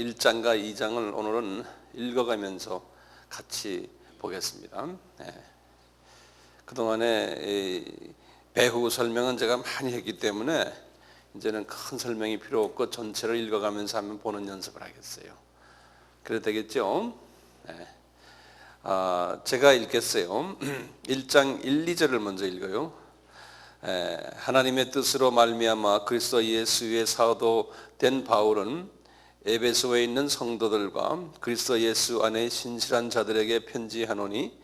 1장과 2장을 오늘은 읽어가면서 같이 보겠습니다. 그동안에 배후 설명은 제가 많이 했기 때문에 이제는 큰 설명이 필요 없고 전체를 읽어가면서 한번 보는 연습을 하겠어요. 그래도 되겠죠? 제가 읽겠어요. 1장 1, 2절을 먼저 읽어요. 하나님의 뜻으로 말미암아 그리스도 예수의 사도 된 바울은 에베소에 있는 성도들과 그리스도 예수 안에 신실한 자들에게 편지하노니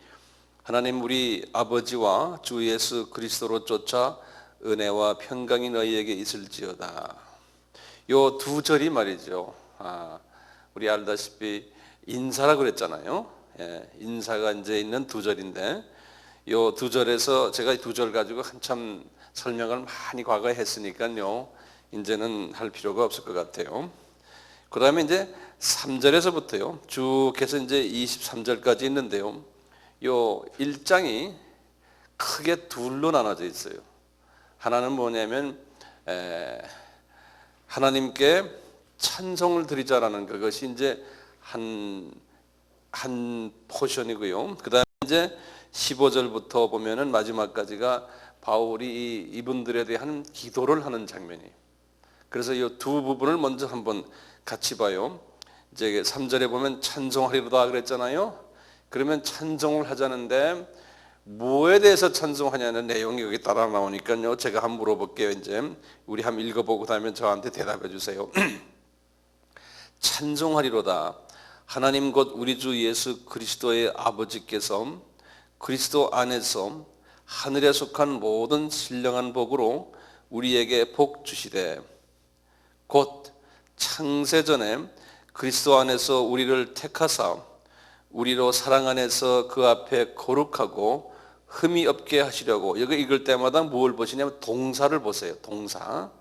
하나님 우리 아버지와 주 예수 그리스도로 쫓아 은혜와 평강이 너희에게 있을지어다. 요 두 절이 말이죠. 우리 알다시피 인사라 그랬잖아요. 인사가 이제 있는 두 절인데 요 두 절에서 제가 두 절 가지고 한참 설명을 많이 과거에 했으니까요. 이제는 할 필요가 없을 것 같아요. 그 다음에 이제 3절에서부터요. 쭉 해서 이제 23절까지 있는데요. 요 1장이 크게 둘로 나눠져 있어요. 하나는 뭐냐면 하나님께 찬송을 드리자라는 그것이 이제 한 포션이고요. 그 다음에 이제 15절부터 보면은 마지막까지가 바울이 이분들에 대한 기도를 하는 장면이에요. 그래서 이 두 부분을 먼저 한번 같이 봐요. 이제 3절에 보면 찬송하리로다 그랬잖아요. 그러면 찬송을 하자는데 뭐에 대해서 찬송하냐는 내용이 여기 따라 나오니까요. 제가 한번 물어볼게요. 이제 우리 한번 읽어보고 다음에 저한테 대답해 주세요. 찬송하리로다. 하나님 곧 우리 주 예수 그리스도의 아버지께서 그리스도 안에서 하늘에 속한 모든 신령한 복으로 우리에게 복 주시되 곧 창세전에 그리스도 안에서 우리를 택하사 우리로 사랑 안에서 그 앞에 거룩하고 흠이 없게 하시려고. 여기 읽을 때마다 뭘 보시냐면 동사를 보세요. 동사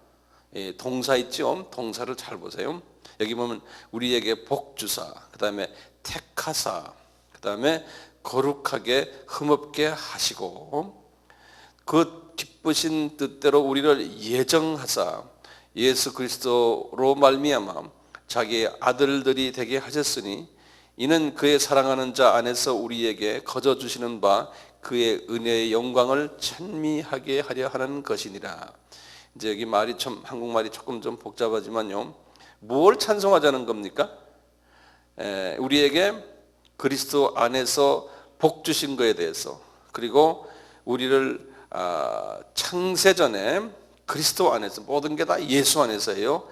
있죠? 동사를 잘 보세요. 여기 보면 우리에게 복 주사, 그 다음에 택하사, 그 다음에 거룩하게 흠없게 하시고 그 기쁘신 뜻대로 우리를 예정하사 예수 그리스도로 말미암아 자기의 아들들이 되게 하셨으니 이는 그의 사랑하는 자 안에서 우리에게 거저 주시는 바 그의 은혜의 영광을 찬미하게 하려 하는 것이니라. 이제 여기 말이 좀 한국말이 조금 좀 복잡하지만요. 뭘 찬송하자는 겁니까? 우리에게 그리스도 안에서 복 주신 거에 대해서, 그리고 우리를 창세전에 그리스도 안에서 모든 게 다 예수 안에서예요.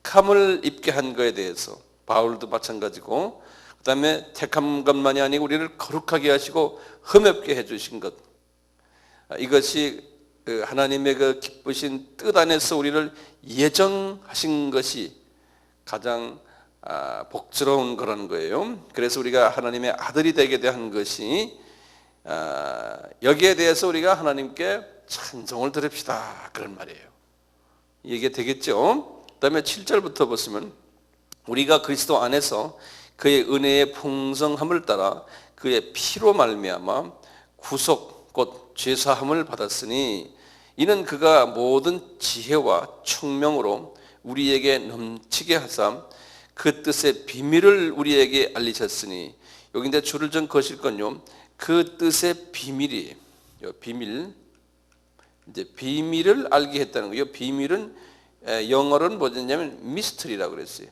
택함을 입게 한 거에 대해서 바울도 마찬가지고, 그 다음에 택한 것만이 아니고 우리를 거룩하게 하시고 흠없게 해주신 것, 이것이 하나님의 그 기쁘신 뜻 안에서 우리를 예정하신 것이 가장 복스러운 거라는 거예요. 그래서 우리가 하나님의 아들이 되게 된 것이, 여기에 대해서 우리가 하나님께 찬송을 드립시다 그런 말이에요. 이게 되겠죠. 그 다음에 7절부터 보시면 우리가 그리스도 안에서 그의 은혜의 풍성함을 따라 그의 피로 말미암아 구속 곧 죄사함을 받았으니 이는 그가 모든 지혜와 총명으로 우리에게 넘치게 하사 그 뜻의 비밀을 우리에게 알리셨으니, 여기인데 줄을 좀 거실 건요. 그 뜻의 비밀이, 비밀, 이제 비밀을 알게 했다는 거예요. 비밀은 영어로는 뭐냐면 미스터리라고 그랬어요.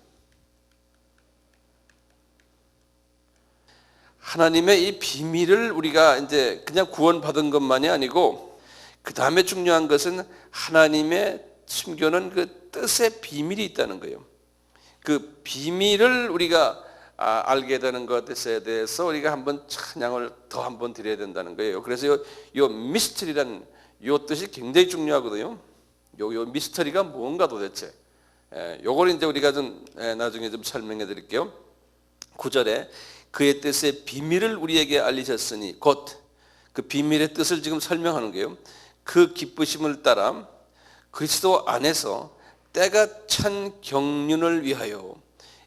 하나님의 이 비밀을 우리가 이제 그냥 구원받은 것만이 아니고, 그 다음에 중요한 것은 하나님의 숨겨놓은 그 뜻의 비밀이 있다는 거예요. 그 비밀을 우리가 알게 되는 것에 대해서 우리가 한번 찬양을 더 한번 드려야 된다는 거예요. 그래서 요 미스터리란 요 뜻이 굉장히 중요하거든요. 요 미스터리가 뭔가 도대체. 요걸 이제 우리가 좀 나중에 좀 설명해 드릴게요. 9절에 그의 뜻의 비밀을 우리에게 알리셨으니, 곧 그 비밀의 뜻을 지금 설명하는 거예요. 그 기쁘심을 따라 그리스도 안에서 때가 찬 경륜을 위하여.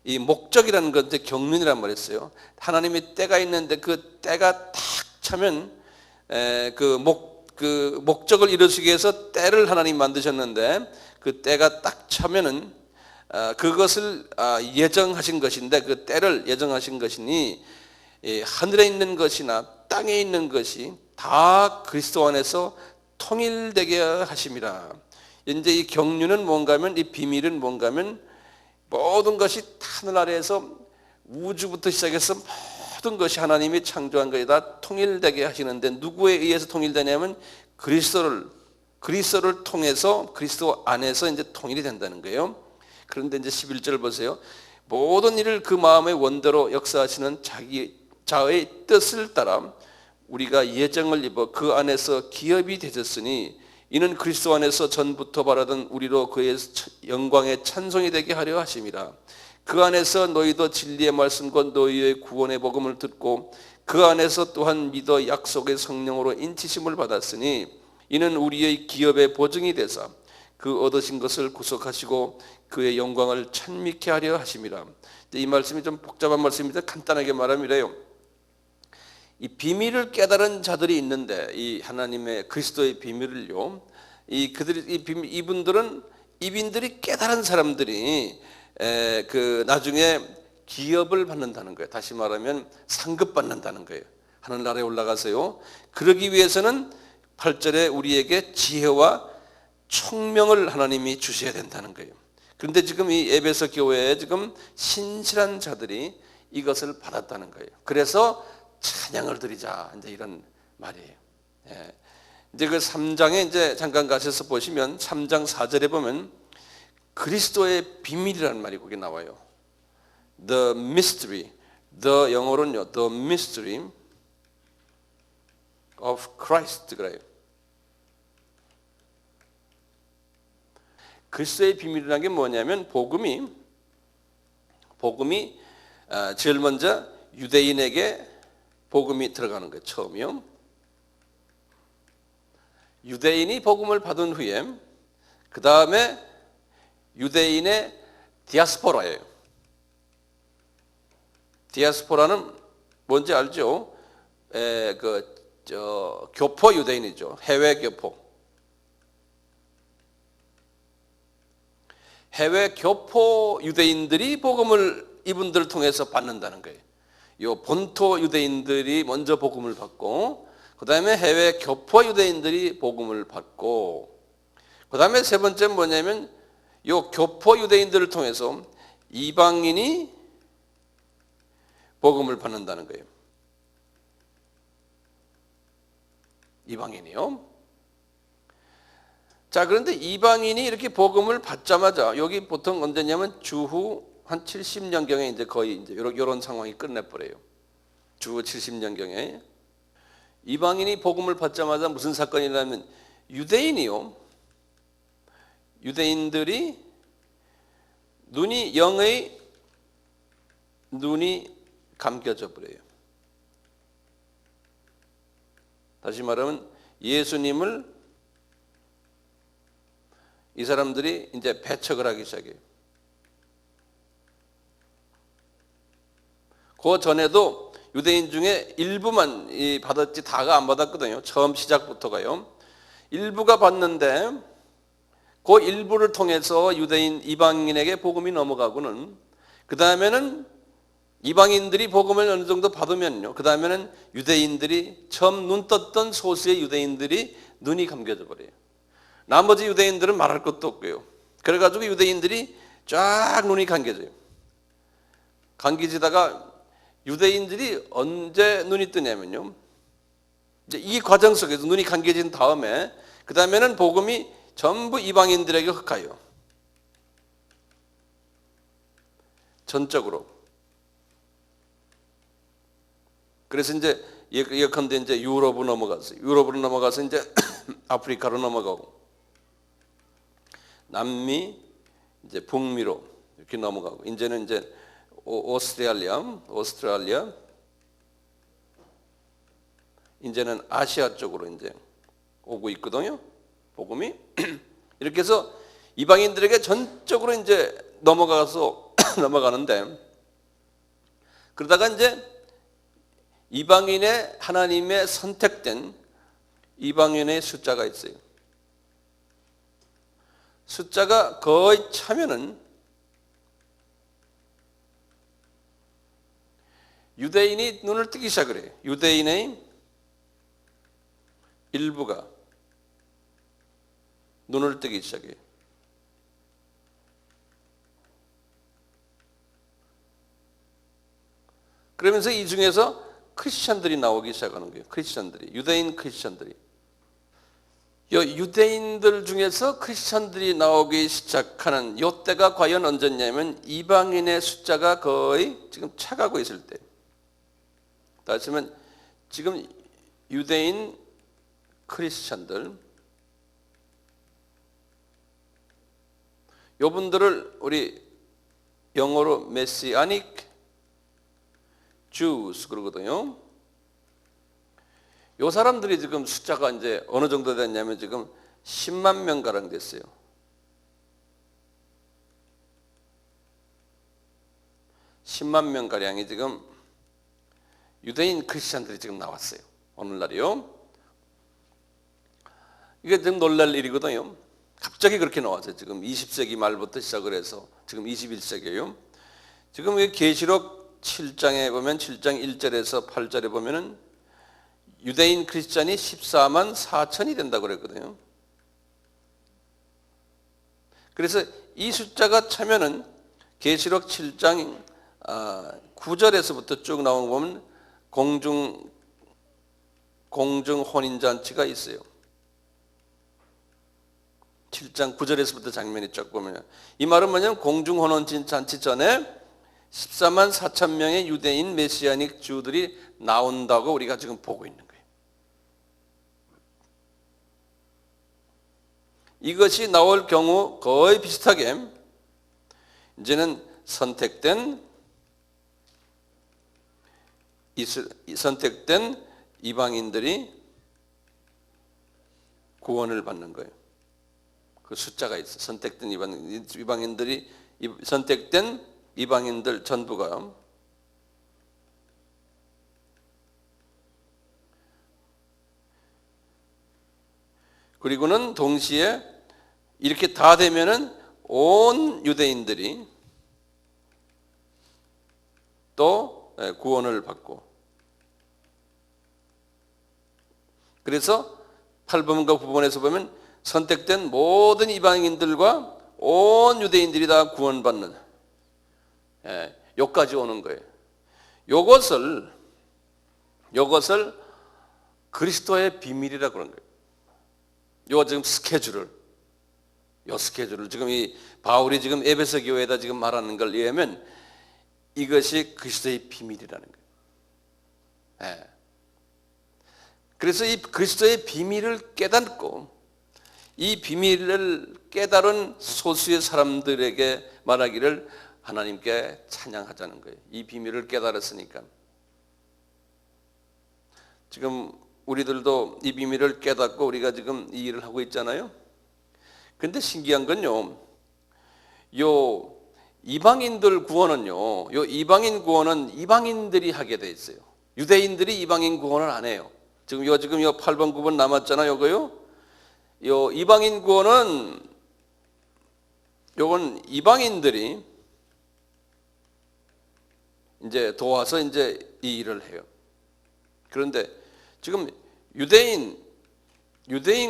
이 목적이라는 건 이제 경륜이란 말이었어요. 하나님이 때가 있는데 그 때가 탁 차면 그 목적을 이루시기 위해서 때를 하나님 만드셨는데 그 때가 딱 차면은 그것을 예정하신 것인데 그 때를 예정하신 것이니 하늘에 있는 것이나 땅에 있는 것이 다 그리스도 안에서 통일되게 하심이라. 이제 이 경륜은 뭔가 하면, 이 비밀은 뭔가 하면, 모든 것이 하늘 아래에서 우주부터 시작해서 모든 것이 하나님이 창조한 것이 다 통일되게 하시는데, 누구에 의해서 통일되냐면 그리스도를 통해서 그리스도 안에서 이제 통일이 된다는 거예요. 그런데 이제 11절 보세요. 모든 일을 그 마음의 원대로 역사하시는 자의 뜻을 따라 우리가 예정을 입어 그 안에서 기업이 되셨으니 이는 그리스도 안에서 전부터 바라던 우리로 그의 영광의 찬송이 되게 하려 하심이라. 그 안에서 너희도 진리의 말씀과 너희의 구원의 복음을 듣고 그 안에서 또한 믿어 약속의 성령으로 인치심을 받았으니 이는 우리의 기업의 보증이 되사 그 얻으신 것을 구속하시고 그의 영광을 찬미케 하려 하심이라. 이 말씀이 좀 복잡한 말씀입니다. 간단하게 말하면 이래요. 이 비밀을 깨달은 자들이 있는데, 이 하나님의 그리스도의 비밀을요, 이분들이 깨달은 사람들이 나중에 기업을 받는다는 거예요. 다시 말하면 상급 받는다는 거예요. 하늘나라에 올라가서요. 그러기 위해서는 8절에 우리에게 지혜와 총명을 하나님이 주셔야 된다는 거예요. 그런데 지금 이 에베소 교회에 지금 신실한 자들이 이것을 받았다는 거예요. 그래서 찬양을 드리자, 이제 이런 말이에요. 예. 이제 그 3장에 이제 잠깐 가셔서 보시면 3장 4절에 보면 그리스도의 비밀이라는 말이 거기 나와요. The mystery, the 영어로는요, the mystery of Christ 그래요. 그리스도의 비밀이라는 게 뭐냐면 복음이 제일 먼저 유대인에게 복음이 들어가는 거예요. 처음이요. 유대인이 복음을 받은 후에 그 다음에 유대인의 디아스포라예요. 디아스포라는 뭔지 알죠? 교포 유대인이죠. 해외 교포. 해외 교포 유대인들이 복음을 이분들을 통해서 받는다는 거예요. 요 본토 유대인들이 먼저 복음을 받고, 그 다음에 해외 교포 유대인들이 복음을 받고, 그 다음에 세 번째는 뭐냐면 요 교포 유대인들을 통해서 이방인이 복음을 받는다는 거예요. 이방인이요. 자, 그런데 이방인이 이렇게 복음을 받자마자 여기 보통 언제냐면 주후 한 70년경에 이제 거의 이제 이런 상황이 끝내버려요. 주후 70년경에 이방인이 복음을 받자마자 무슨 사건이 일어나면 유대인들이 영의 눈이 감겨져 버려요. 다시 말하면 예수님을 이 사람들이 이제 배척을 하기 시작해요. 그 전에도 유대인 중에 일부만 받았지 다가 안 받았거든요. 처음 시작부터가요. 일부가 받는데 그 일부를 통해서 이방인에게 복음이 넘어가고는 그 다음에는 이방인들이 복음을 어느 정도 받으면요. 그 다음에는 유대인들이 처음 눈 떴던 소수의 유대인들이 눈이 감겨져 버려요. 나머지 유대인들은 말할 것도 없고요. 그래가지고 유대인들이 쫙 눈이 감겨져요. 감겨지다가 유대인들이 언제 눈이 뜨냐면요. 이제 이 과정 속에서 눈이 감겨진 다음에 그 다음에는 복음이 전부 이방인들에게 흩가요. 전적으로. 그래서 이제 예컨대 이제 유럽으로 넘어가서 이제 아프리카로 넘어가고 남미 이제 북미로 이렇게 넘어가고 이제는 이제 오스트랄리아 이제는 아시아 쪽으로 이제 오고 있거든요. 복음이 이렇게 해서 이방인들에게 전적으로 이제 넘어가는데 그러다가 이제 이방인의 하나님의 선택된 이방인의 숫자가 있어요. 숫자가 거의 차면은 유대인이 눈을 뜨기 시작을 해요. 유대인의 일부가 눈을 뜨기 시작해요. 그러면서 이 중에서 크리스천들이 나오기 시작하는 거예요. 크리스천들이, 유대인 크리스천들이. 유대인들 중에서 크리스천들이 나오기 시작하는 요 때가 과연 언제냐면 이방인의 숫자가 거의 지금 차가고 있을 때. 다시 말하면 지금 유대인 크리스천들, 요분들을 우리 영어로 메시아닉 Jews 그러거든요. 요 사람들이 지금 숫자가 이제 어느 정도 됐냐면 지금 10만 명 가량 됐어요. 10만 명 가량이 지금 유대인 크리스천들이 지금 나왔어요. 오늘날이요. 이게 좀 놀랄 일이거든요. 갑자기 그렇게 나왔어요. 지금 20세기 말부터 시작을 해서 지금 21세기예요. 지금 이 계시록 7장에 보면 7장 1절에서 8절에 보면은 유대인 크리스천이 14만 4천이 된다고 그랬거든요. 그래서 이 숫자가 차면은 계시록 7장 9절에서부터 쭉 나오는 거 보면 공중 혼인잔치가 있어요. 7장 9절에서부터 장면이 쫙 보면 이 말은 뭐냐면 공중 혼인잔치 전에 14만 4천 명의 유대인 메시아닉 주들이 나온다고 우리가 지금 보고 있는 거예요. 이것이 나올 경우 거의 비슷하게 이제는 선택된 이방인들이 구원을 받는 거예요. 그 숫자가 있어. 선택된 이방인들이 선택된 이방인들 전부가 그리고는 동시에 이렇게 다 되면은 온 유대인들이 또 구원을 받고 그래서 8번과 9번에서 보면 선택된 모든 이방인들과 온 유대인들이 다 구원받는 여기까지 오는 거예요. 요것을 그리스도의 비밀이라고 그런 거예요. 요 지금 스케줄을 지금 이 바울이 지금 에베소 교회에다 지금 말하는 걸 이해하면 이것이 그리스도의 비밀이라는 거예요. 그래서 이 그리스도의 비밀을 깨닫고 이 비밀을 깨달은 소수의 사람들에게 말하기를 하나님께 찬양하자는 거예요. 이 비밀을 깨달았으니까. 지금 우리들도 이 비밀을 깨닫고 우리가 지금 이 일을 하고 있잖아요. 근데 신기한 건요. 요 이방인들 구원은요. 요 이방인 구원은 이방인들이 하게 돼 있어요. 유대인들이 이방인 구원을 안 해요. 지금 요 8번 9번 남았잖아요. 요거요. 요 이방인 구원은 요건 이방인들이 이제 도와서 이제 이 일을 해요. 그런데 지금 유대인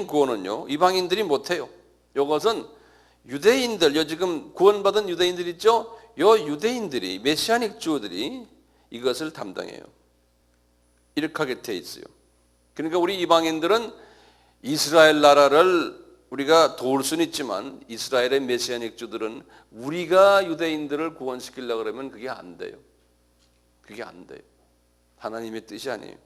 구원은요 이방인들이 못해요. 이것은 유대인들, 요 지금 구원받은 유대인들 있죠? 요 유대인들이 메시아닉 주들이 이것을 담당해요. 이렇게 하게 돼 있어요. 그러니까 우리 이방인들은 이스라엘 나라를 우리가 도울 수는 있지만 이스라엘의 메시아닉 주들은 우리가 유대인들을 구원시키려고 그러면 그게 안 돼요. 그게 안 돼요. 하나님의 뜻이 아니에요.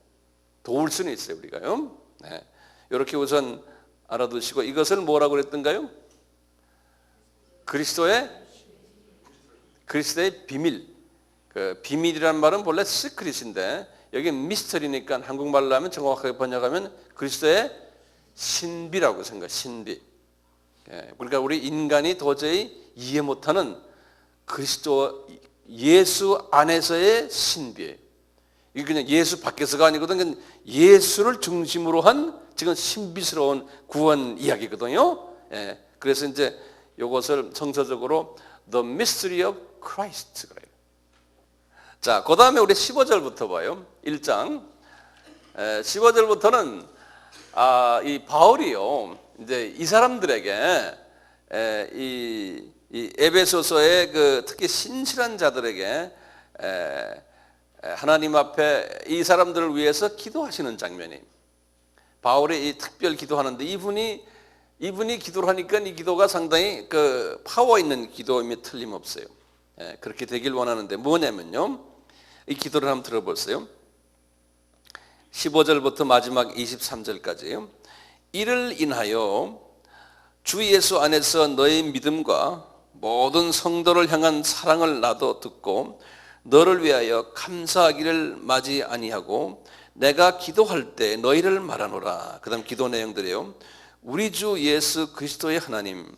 도울 수는 있어요, 우리가요. 네. 이렇게 우선 알아두시고 이것을 뭐라고 그랬던가요? 그리스도의 비밀. 그 비밀이라는 말은 본래 시크릿인데 여기 미스터리니까 한국말로 하면 정확하게 번역하면 그리스도의 신비라고 생각해요. 신비. 그러니까 우리 인간이 도저히 이해 못하는 그리스도 예수 안에서의 신비예요. 이게 그냥 예수 밖에서가 아니거든. 예수를 중심으로 한 지금 신비스러운 구원 이야기거든요. 그래서 이제 이것을 성서적으로 The Mystery of Christ 그래요. 자, 그 다음에 우리 15절부터 봐요. 1장 15절부터는 이 바울이요, 이제 이 사람들에게 이 에베소서의 그 특히 신실한 자들에게 하나님 앞에 이 사람들을 위해서 기도하시는 장면이, 바울이 이 특별 기도하는데 이분이 기도를 하니까 이 기도가 상당히 그 파워 있는 기도임이 틀림없어요. 그렇게 되길 원하는데 뭐냐면요, 이 기도를 한번 들어보세요. 15절부터 마지막 23절까지요. 이를 인하여 주 예수 안에서 너의 믿음과 모든 성도를 향한 사랑을 나도 듣고 너를 위하여 감사하기를 마지 아니하고 내가 기도할 때 너희를 말하노라. 그 다음 기도 내용들이요. 우리 주 예수 그리스도의 하나님,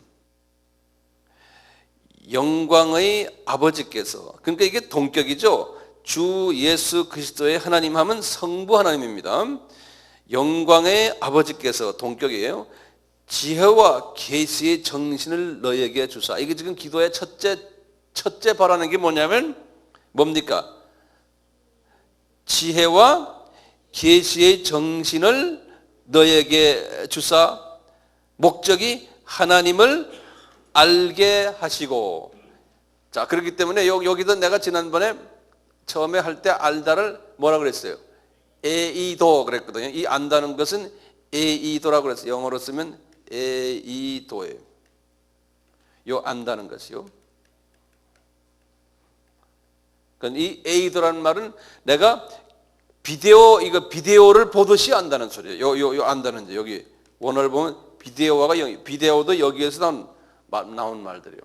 영광의 아버지께서, 그러니까 이게 동격이죠. 주 예수 그리스도의 하나님 하면 성부 하나님입니다. 영광의 아버지께서 동격이에요. 지혜와 계시의 정신을 너에게 주사. 이게 지금 기도의 첫째 바라는 게 뭐냐면 뭡니까? 지혜와 계시의 정신을 너에게 주사. 목적이 하나님을 알게 하시고. 자, 그렇기 때문에 여기도 내가 지난번에 처음에 할 때 알다를 뭐라 그랬어요? 에이도 그랬거든요. 이 안다는 것은 에이도라고 그랬어요. 영어로 쓰면 에이도예요. 요 안다는 것이요. 그러니까 이 에이도라는 말은 내가 비디오를 보듯이 안다는 소리예요. 요 안다는 게 여기 원어를 보면 비디오도 여기에서 나온 말들이에요.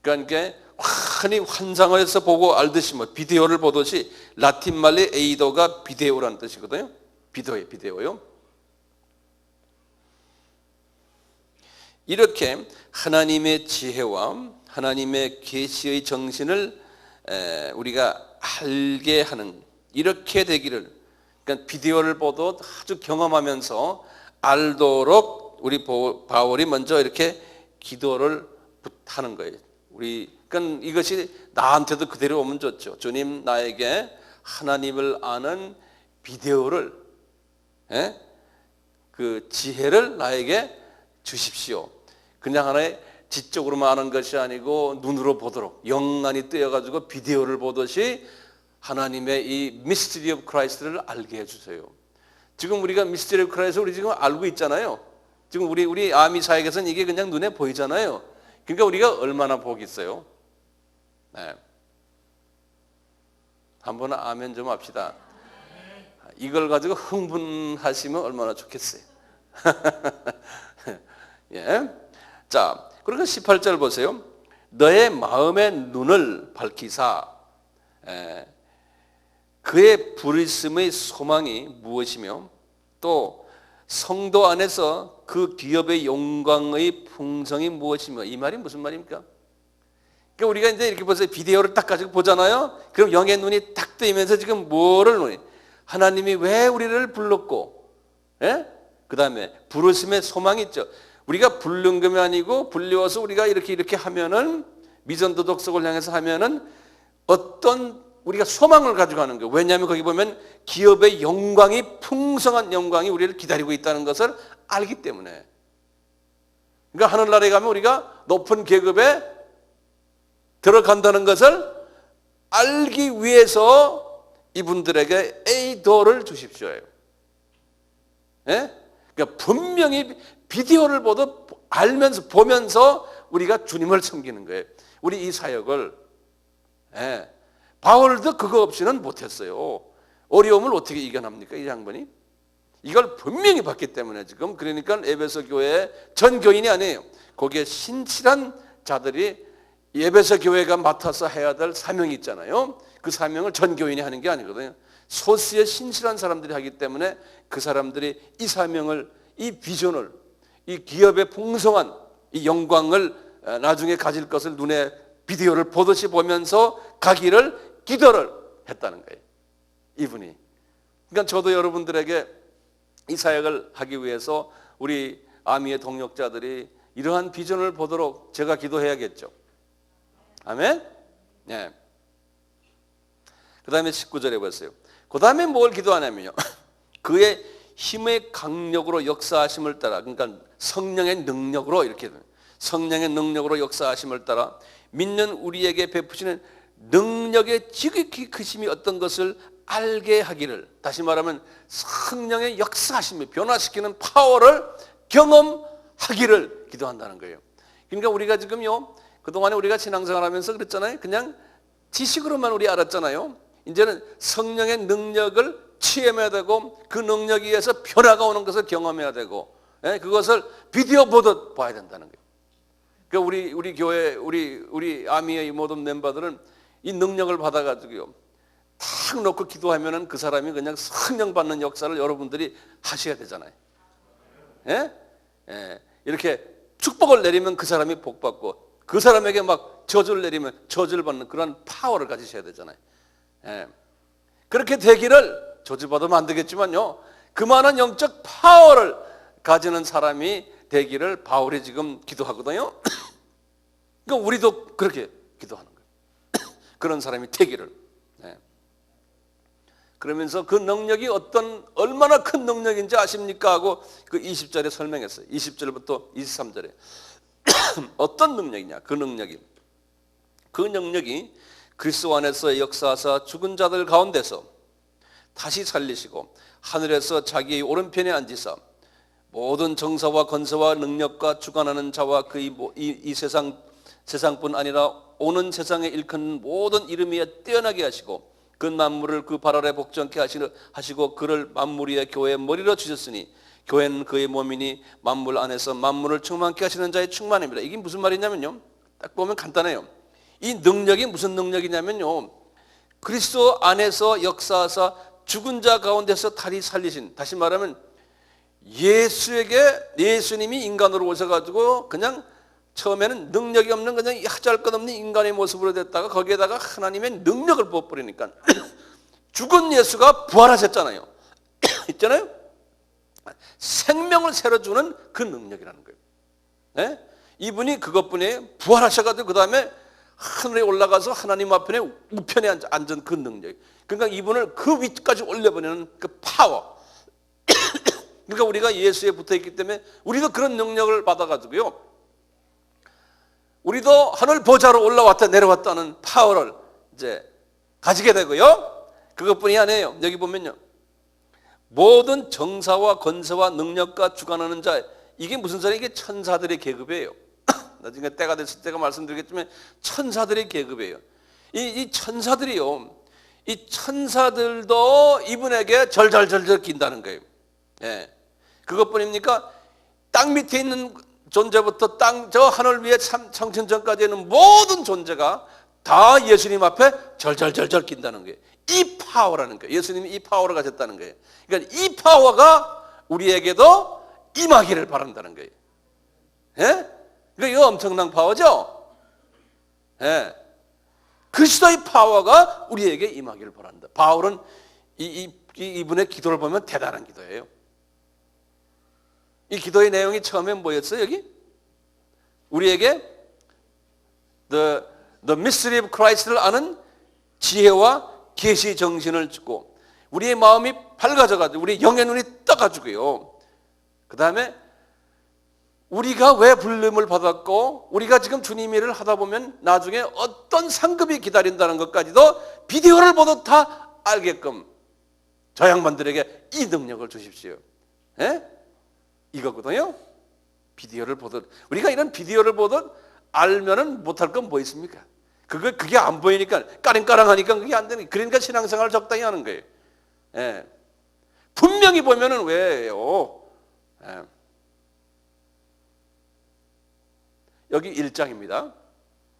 그러니까 환히 환상을 해서 보고 알듯이 비디오를 보듯이 라틴 말로 에이도가 비디오라는 뜻이거든요. 비디오요. 이렇게 하나님의 지혜와 하나님의 계시의 정신을 우리가 알게 하는, 이렇게 되기를, 그러니까 비디오를 보도 아주 경험하면서 알도록 우리 바울이 먼저 이렇게 기도를 하는 거예요. 그러니까 이것이 나한테도 그대로 오면 좋죠. 주님, 나에게 하나님을 아는 비디오를, 그 지혜를 나에게 주십시오. 그냥 하나의 지적으로만 아는 것이 아니고 눈으로 보도록 영안이 뜨여가지고 비디오를 보듯이 하나님의 이 미스터리 오브 크라이스트를 알게 해주세요. 지금 우리가 미스터리 오브 크라이스트 우리 지금 알고 있잖아요. 지금 우리 아미 사역에서는 이게 그냥 눈에 보이잖아요. 그러니까 우리가 얼마나 복이 있어요. 네. 한번 아멘 좀 합시다. 이걸 가지고 흥분하시면 얼마나 좋겠어요. 예. 자, 그러니까 18절 보세요. 너의 마음의 눈을 밝히사 그의 부르심의 소망이 무엇이며 또 성도 안에서 그 기업의 영광의 풍성이 무엇이며. 이 말이 무슨 말입니까? 그러니까 우리가 이제 이렇게 보세요. 비디오를 딱 가지고 보잖아요. 그럼 영의 눈이 딱 뜨이면서 지금 뭐를 하나님이 왜 우리를 불렀고, 그 다음에 부르심의 소망이 있죠. 우리가 부른 것이 아니고 불려서 우리가 이렇게 하면은, 미전도덕성을 향해서 하면은 어떤 우리가 소망을 가지고 하는 거예요. 왜냐하면 거기 보면 기업의 영광이, 풍성한 영광이 우리를 기다리고 있다는 것을 알기 때문에. 그러니까 하늘나라에 가면 우리가 높은 계급에 들어간다는 것을 알기 위해서 이분들에게 에이도를 주십시오. 그러니까 분명히 비디오를 보면서 우리가 주님을 섬기는 거예요. 우리 이 사역을, 바울도 그거 없이는 못했어요. 어려움을 어떻게 이겨납니까, 이 양반이? 이걸 분명히 봤기 때문에 지금, 그러니까 에베소 교회 전 교인이 아니에요. 거기에 신실한 자들이 에베소 교회가 맡아서 해야 될 사명이 있잖아요. 그 사명을 전 교인이 하는 게 아니거든요. 소수의 신실한 사람들이 하기 때문에 그 사람들이 이 사명을, 이 비전을, 이 기업의 풍성한 이 영광을 나중에 가질 것을 눈에 비디오를 보듯이 보면서 가기를 기도를 했다는 거예요. 이분이. 그러니까 저도 여러분들에게 이 사역을 하기 위해서 우리 아미의 동역자들이 이러한 비전을 보도록 제가 기도해야겠죠. 아멘? 네. 그 다음에 19절에 보세요. 그 다음에 뭘 기도하냐면요. 그의 힘의 강력으로 역사하심을 따라, 그러니까 성령의 능력으로, 이렇게 성령의 능력으로 역사하심을 따라 믿는 우리에게 베푸시는 능력의 지극히 크심이 어떤 것을 알게 하기를, 다시 말하면 성령의 역사하심이 변화시키는 파워를 경험하기를 기도한다는 거예요. 그러니까 우리가 지금요, 그동안에 우리가 신앙생활하면서 그랬잖아요. 그냥 지식으로만 우리 알았잖아요. 이제는 성령의 능력을 체험해야 되고 그 능력에 의해서 변화가 오는 것을 경험해야 되고, 그것을 비디오 보듯 봐야 된다는 거예요. 그러니까 우리 교회, 우리 아미의 모든 멤버들은 이 능력을 받아가지고요, 탁 놓고 기도하면은 그 사람이 그냥 성령 받는 역사를 여러분들이 하셔야 되잖아요. 이렇게 축복을 내리면 그 사람이 복 받고, 그 사람에게 막 저주를 내리면 저주를 받는 그런 파워를 가지셔야 되잖아요. 그렇게 되기를, 저주받으면 안 되겠지만요, 그만한 영적 파워를 가지는 사람이 되기를 바울이 지금 기도하거든요. 그러니까 우리도 그렇게 기도하는 거예요. 그런 사람이 되기를. 그러면서 그 능력이 얼마나 큰 능력인지 아십니까? 하고 그 20절에 설명했어요. 20절부터 23절에. 어떤 능력이냐? 그 능력이 그리스도 안에서 역사하사 죽은 자들 가운데서 다시 살리시고 하늘에서 자기의 오른편에 앉으사 모든 정사와 권세와 능력과 주관하는 자와 그 이 세상뿐 아니라 오는 세상에 일컫는 모든 이름 위에 뛰어나게 하시고 그 만물을 그 발 아래 복종케 하시고 그를 만물 위에 교회의 머리로 주셨으니 교회는 그의 몸이니 만물 안에서 만물을 충만케 하시는 자의 충만입니다. 이게 무슨 말이냐면요, 딱 보면 간단해요. 이 능력이 무슨 능력이냐면요, 그리스도 안에서 역사하사 죽은 자 가운데서 다시 살리신, 다시 말하면 예수님이 인간으로 오셔가지고 그냥 처음에는 능력이 없는 그냥 하잘것없는 인간의 모습으로 됐다가 거기에다가 하나님의 능력을 부어버리니까 죽은 예수가 부활하셨잖아요. 있잖아요. 생명을 새로 주는 그 능력이라는 거예요. 이분이 그것뿐이에요. 부활하셔가지고 그 다음에 하늘에 올라가서 하나님 앞에 우편에 앉은 그 능력. 그러니까 이분을 그 위까지 올려버리는 그 파워. 그러니까 우리가 예수에 붙어있기 때문에 우리도 그런 능력을 받아가지고요, 우리도 하늘 보좌로 올라왔다 내려왔다는 파워를 이제 가지게 되고요. 그것뿐이 아니에요. 여기 보면요, 모든 정사와 권세와 능력과 주관하는 자, 이게 무슨 소리예요? 이게 천사들의 계급이에요. 나중에 때가 됐을 때가 말씀드리겠지만 천사들의 계급이에요. 이 천사들이요, 이 천사들도 이분에게 절절절절 긴다는 거예요. 그것뿐입니까? 땅 밑에 있는 존재부터 저 하늘 위에 청천전까지 있는 모든 존재가 다 예수님 앞에 절절절절 긴다는 거예요. 이 파워라는 거예요. 예수님이 이 파워를 가졌다는 거예요. 그러니까 이 파워가 우리에게도 임하기를 바란다는 거예요. 그러니까 이거 엄청난 파워죠. 그리스도의 파워가 우리에게 임하기를 바란다. 바울은 이분의 기도를 보면 대단한 기도예요. 이 기도의 내용이 처음에 뭐였어요? 여기 우리에게 the mystery of Christ를 아는 지혜와 계시 정신을 주고 우리의 마음이 밝아져가지고 우리의 영의 눈이 떠가지고요, 그 다음에 우리가 왜 부름을 받았고 우리가 지금 주님 일을 하다 보면 나중에 어떤 상급이 기다린다는 것까지도 비디오를 보듯 다 알게끔 저 양반들에게 이 능력을 주십시오. 이거거든요. 비디오를 보듯, 우리가 이런 비디오를 보듯 알면은 못할 건 뭐 있습니까? 그게 안 보이니까 까랑까랑하니까 그게 안 되는, 그러니까 신앙생활을 적당히 하는 거예요. 분명히 보면은 왜요? 여기 1장입니다.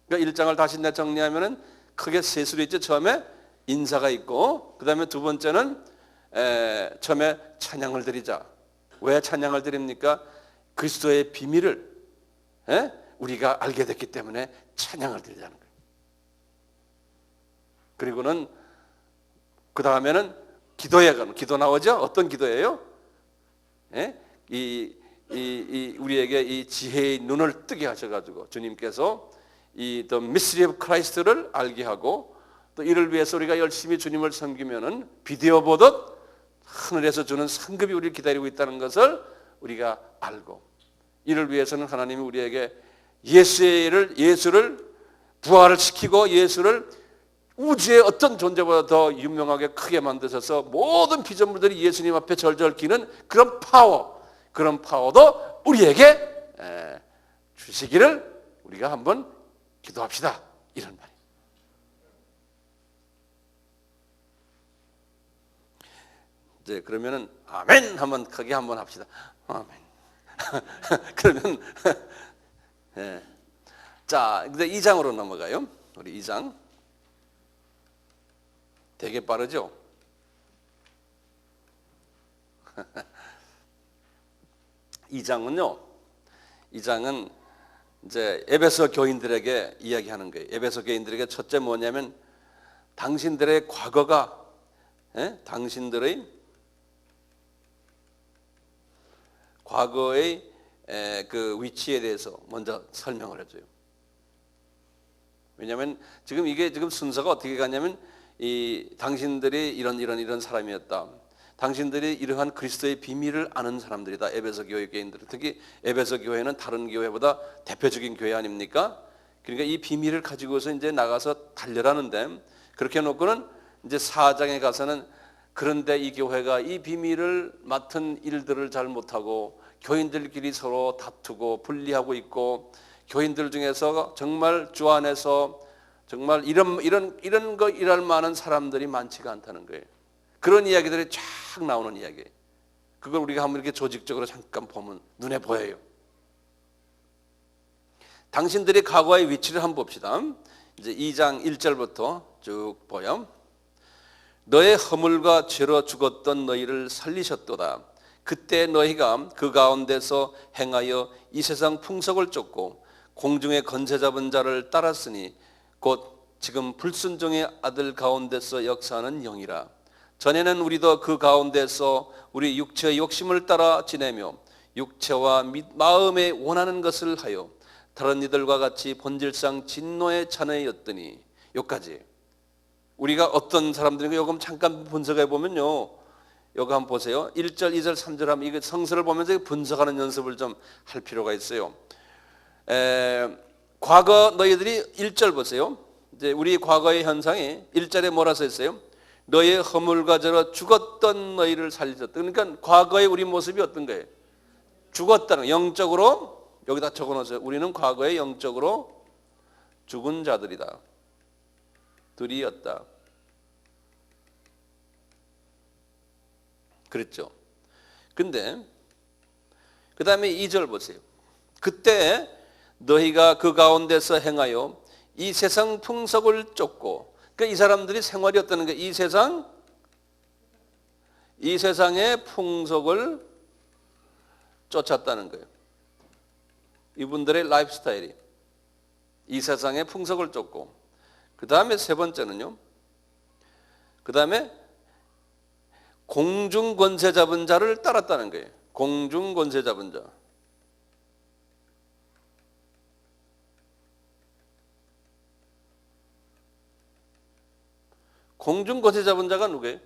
그러니까 1장을 다시 정리하면은 크게 세 수로 있죠. 처음에 인사가 있고, 그 다음에 두 번째는 처음에 찬양을 드리자. 왜 찬양을 드립니까? 그리스도의 비밀을 우리가 알게 됐기 때문에 찬양을 드리자는 거예요. 그리고는 그 다음에는 기도에 가는, 기도 나오죠? 어떤 기도예요? 우리에게 이 지혜의 눈을 뜨게 하셔가지고 주님께서 이 The Mystery of Christ를 알게 하고 또 이를 위해서 우리가 열심히 주님을 섬기면은 비디오 보듯 하늘에서 주는 상급이 우리를 기다리고 있다는 것을 우리가 알고, 이를 위해서는 하나님이 우리에게 예수를 부활을 시키고 예수를 우주의 어떤 존재보다 더 유명하게 크게 만드셔서 모든 피조물들이 예수님 앞에 절절 기는 그런 파워도 우리에게 주시기를 우리가 한번 기도합시다, 이런 말이에요. 이제 그러면은 아멘 한번 크게 한번 합시다. 아멘. 그러면 예. 자, 이제 2장으로 넘어가요. 우리 2장. 되게 빠르죠? 2장은요. 2장은 이제 에베소 교인들에게 이야기하는 거예요. 에베소 교인들에게 첫째 뭐냐면 당신들의 과거가, 당신들의 과거의 그 위치에 대해서 먼저 설명을 해줘요. 왜냐하면 지금 순서가 어떻게 가냐면 이 당신들이 이런 사람이었다. 당신들이 이러한 그리스도의 비밀을 아는 사람들이다. 에베소 교회 교인들, 특히 에베소 교회는 다른 교회보다 대표적인 교회 아닙니까? 그러니까 이 비밀을 가지고서 이제 나가서 달려라는데, 그렇게 놓고는 이제 4장에 가서는 그런데 이 교회가 이 비밀을 맡은 일들을 잘 못하고 교인들끼리 서로 다투고 분리하고 있고, 교인들 중에서 정말 주 안에서 정말 이런 거 일할 만한 사람들이 많지가 않다는 거예요. 그런 이야기들이 쫙 나오는 이야기예요. 그걸 우리가 한번 이렇게 조직적으로 잠깐 보면 눈에 보여요. 당신들이 과거의 위치를 한번 봅시다. 이제 2장 1절부터 쭉 보여. 너의 허물과 죄로 죽었던 너희를 살리셨도다. 그때 너희가 그 가운데서 행하여 이 세상 풍속을 쫓고 공중의 건세 잡은 자를 따랐으니 곧 지금 불순종의 아들 가운데서 역사하는 영이라. 전에는 우리도 그 가운데서 우리 육체의 욕심을 따라 지내며 육체와 마음에 원하는 것을 하여 다른 이들과 같이 본질상 진노의 자녀였더니. 여기까지. 우리가 어떤 사람들인가 요금 잠깐 분석해 보면요, 여기 한번 보세요. 1절, 2절, 3절 하면 이게 성서를 보면서 분석하는 연습을 좀 할 필요가 있어요. 과거 너희들이 1절 보세요. 이제 우리 과거의 현상이 1절에 뭐라 써 있어요? 너의 허물과 죄로 죽었던 너희를 살리셨다. 그러니까 과거의 우리 모습이 어떤 거예요? 죽었다는, 영적으로 여기다 적어놓으세요. 우리는 과거에 영적으로 죽은 자들이다. 들이었다. 그랬죠. 근데 그 다음에 2절 보세요. 그때 너희가 그 가운데서 행하여 이 세상 풍속을 쫓고, 그러니까 이 사람들이 생활이 어떠는 게 이 세상의 풍속을 쫓았다는 거예요. 이분들의 라이프 스타일이 이 세상의 풍속을 쫓고, 그 다음에 세 번째는요, 그 다음에 공중 권세 잡은 자를 따랐다는 거예요. 공중 권세 잡은 자. 공중 권세 잡은 자가 누구예요?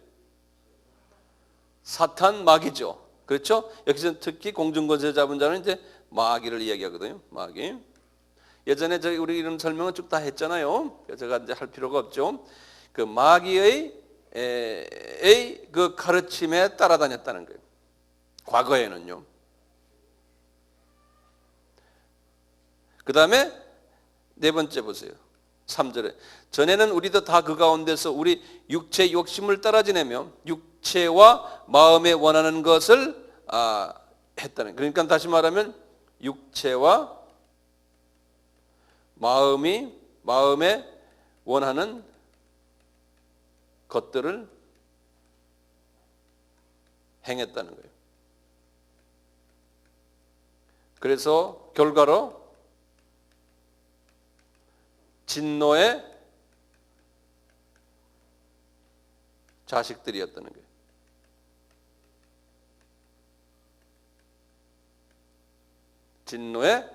사탄, 마귀죠. 그렇죠? 여기서 특히 공중 권세 잡은 자는 이제 마귀를 이야기하거든요. 마귀. 예전에 우리 이런 설명은 쭉 다 했잖아요. 제가 이제 할 필요가 없죠. 그 마귀의 그 가르침에 따라다녔다는 거예요. 과거에는요. 그 다음에 네 번째 보세요. 3절에 전에는 우리도 다 그 가운데서 우리 육체 욕심을 따라 지내며 육체와 마음에 원하는 것을 했다는. 그러니까 다시 말하면 육체와 마음에 원하는 것들을 행했다는 거예요. 그래서 결과로 진노의 자식들이었다는 거예요. 진노의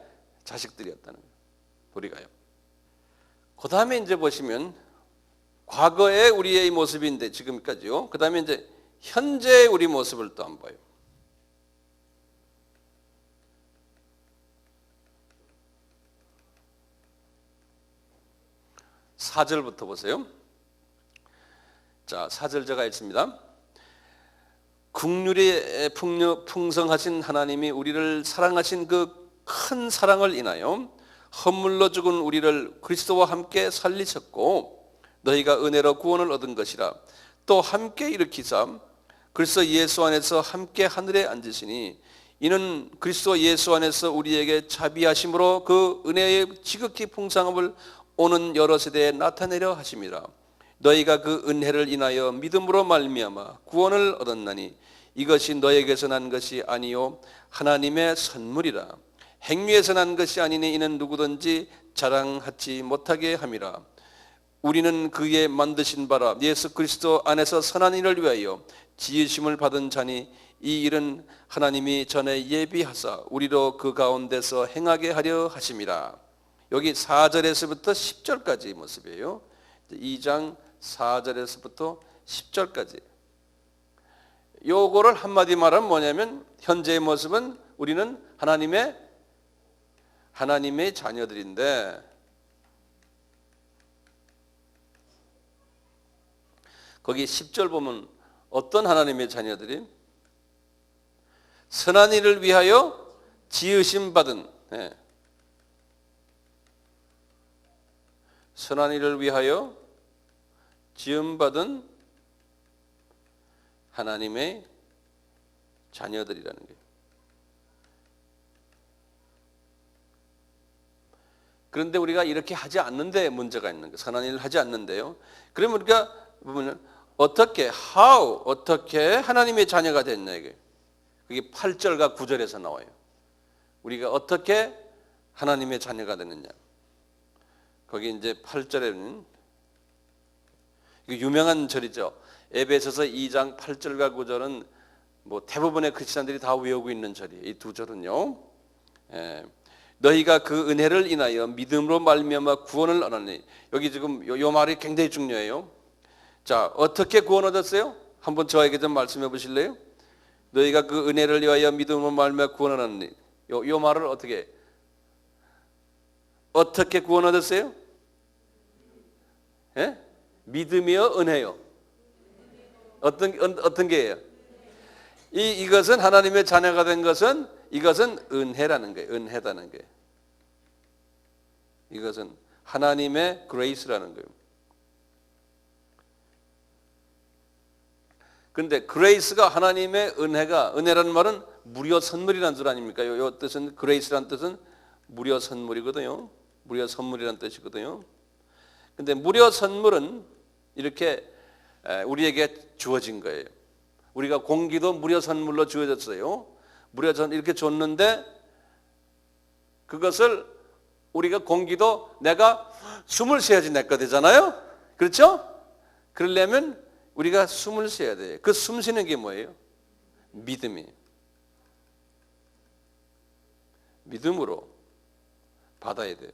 자식들이었다는 거예요. 우리가요. 그 다음에 이제 보시면 과거의 우리의 모습인데 지금까지요. 그 다음에 이제 현재 우리 모습을 또 한번 봐요. 4절부터 보세요. 자, 4절 제가 읽습니다. 긍휼이 풍성하신 하나님이 우리를 사랑하신 그 큰 사랑을 인하여 허물로 죽은 우리를 그리스도와 함께 살리셨고 너희가 은혜로 구원을 얻은 것이라. 또 함께 일으키사 그리스도 예수 안에서 함께 하늘에 앉으시니 이는 그리스도 예수 안에서 우리에게 자비하심으로 그 은혜의 지극히 풍성함을 오는 여러 세대에 나타내려 하심이라. 너희가 그 은혜를 인하여 믿음으로 말미암아 구원을 얻었나니 이것이 너에게서 난 것이 아니요 하나님의 선물이라. 행위에서 난 것이 아니니 이는 누구든지 자랑하지 못하게 함이라. 우리는 그의 만드신 바라 예수 그리스도 안에서 선한 일을 위하여 지으심을 받은 자니 이 일은 하나님이 전에 예비하사 우리로 그 가운데서 행하게 하려 하심이라. 여기 4절에서부터 10절까지 모습이에요. 2장 4절에서부터 10절까지. 요거를 한마디 말하면 뭐냐면 현재의 모습은 우리는 하나님의 자녀들인데 거기 10절 보면 어떤 하나님의 자녀들이 선한 일을 위하여 지으심 받은 선한 일을 위하여 지음받은 하나님의 자녀들이라는 거예요. 그런데 우리가 이렇게 하지 않는데 문제가 있는 거예요. 선한 일을 하지 않는데요. 그러면 우리가 보면 어떻게 하나님의 자녀가 됐냐 이게. 그게 8절과 9절에서 나와요. 우리가 어떻게 하나님의 자녀가 되느냐. 거기 이제 8절에는 유명한 절이죠. 에베소서 2장 8절과 9절은 뭐 대부분의 크리스천들이 다 외우고 있는 절이에요. 이 두 절은요. 너희가 그 은혜를 인하여 믿음으로 말미암아 구원을 얻었니. 여기 지금 요 말이 굉장히 중요해요. 자, 어떻게 구원 얻었어요? 한번 저에게 좀 말씀해 보실래요? 너희가 그 은혜를 위하여 믿음으로 말미암아 구원을 얻니. 요 말을 어떻게 구원 얻었어요? 예? 믿음이요, 은혜요. 어떤 게예요? 이것은 하나님의 자녀가 된 것은 이것은 은혜라는 거예요. 은혜라는 거예요. 이것은 하나님의 그레이스라는 거예요. 그런데 그레이스가 하나님의 은혜라는 말은 무료 선물이라는 줄 아닙니까? 요 뜻은 그레이스라는 뜻은 무료 선물이거든요. 무료 선물이라는 뜻이거든요. 근데 무료 선물은 이렇게 우리에게 주어진 거예요. 우리가 공기도 무료 선물로 주어졌어요. 무료 선 이렇게 줬는데 그것을 우리가 공기도 내가 숨을 쉬어야지 내 거 되잖아요. 그렇죠? 그러려면 우리가 숨을 쉬어야 돼요. 그 숨 쉬는 게 뭐예요? 믿음이에요. 믿음으로 받아야 돼요.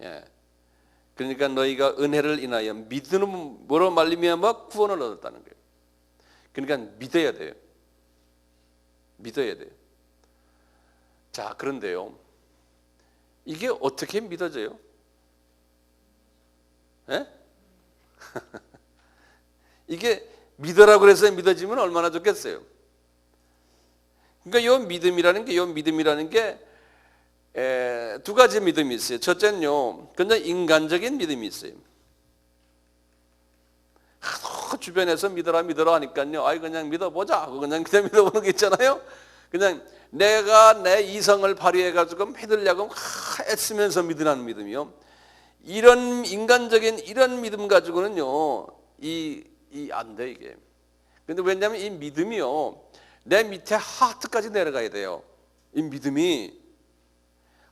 예. 그러니까 너희가 은혜를 인하여 믿음으로 말미암아 구원을 얻었다는 거예요. 그러니까 믿어야 돼요. 믿어야 돼요. 자, 그런데요. 이게 어떻게 믿어져요? 예? 이게 믿으라고 해서 믿어지면 얼마나 좋겠어요. 그러니까 요 믿음이라는 게 두 가지 믿음이 있어요. 첫째는요, 그냥 인간적인 믿음이 있어요. 주변에서 믿어라 하니까요, 그냥 믿어보자 하고 그냥 믿어보는 게 있잖아요. 그냥 내가 내 이성을 발휘해가지고 믿으려고 애쓰면서 믿으라는 믿음이요. 이런 인간적인 이런 믿음 가지고는요, 안 돼, 이게. 근데 왜냐하면 이 믿음이요, 내 밑에 하트까지 내려가야 돼요. 이 믿음이.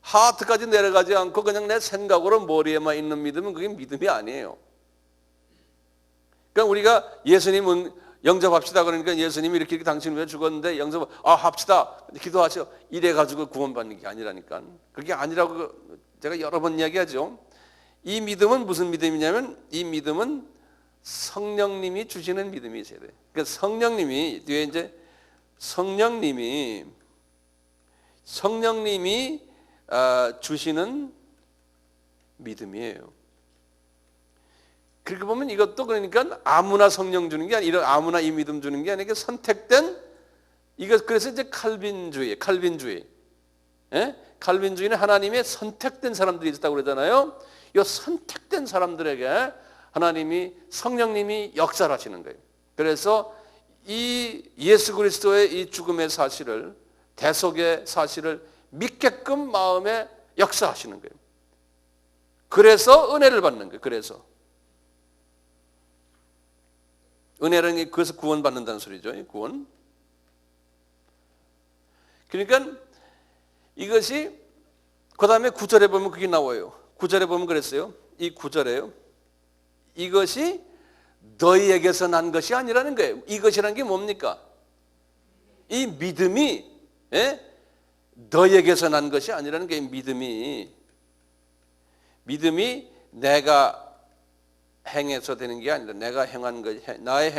하트까지 내려가지 않고 그냥 내 생각으로 머리에만 있는 믿음은 그게 믿음이 아니에요. 그러니까 우리가 예수님 영접합시다 그러니까 예수님이 이렇게 당신 왜 죽었는데 합시다 기도하셔 이래가지고 구원받는 게 아니라니까. 그게 아니라고 제가 여러 번 이야기하죠. 이 믿음은 무슨 믿음이냐면 이 믿음은 성령님이 주시는 믿음이 있어야 돼요. 그러니까 성령님이 뒤에 이제 성령님이 주시는 믿음이에요. 그렇게 보면 이것도 그러니까 아무나 성령 주는 게 아니라 아무나 이 믿음 주는 게 아니라 선택된 이것 그래서 이제 칼빈주의. 예? 칼빈주의는 하나님의 선택된 사람들이 있다고 그러잖아요. 이 선택된 사람들에게 하나님이 성령님이 역사를 하시는 거예요. 그래서 이 예수 그리스도의 이 죽음의 사실을 대속의 사실을 믿게끔 마음에 역사하시는 거예요. 그래서 은혜를 받는 거예요. 그래서 은혜라는 게 그래서 구원받는다는 소리죠. 구원. 그러니까 이것이 그 다음에 9절에 보면 그게 나와요. 9절에 보면 그랬어요. 이 9절에요. 이것이 너희에게서 난 것이 아니라는 거예요. 이것이라는 게 뭡니까? 이 믿음이 너희에게서 난 것이 아니라는 게 믿음이 내가 행해서 되는 게 아니라 내가 행한 것, 나의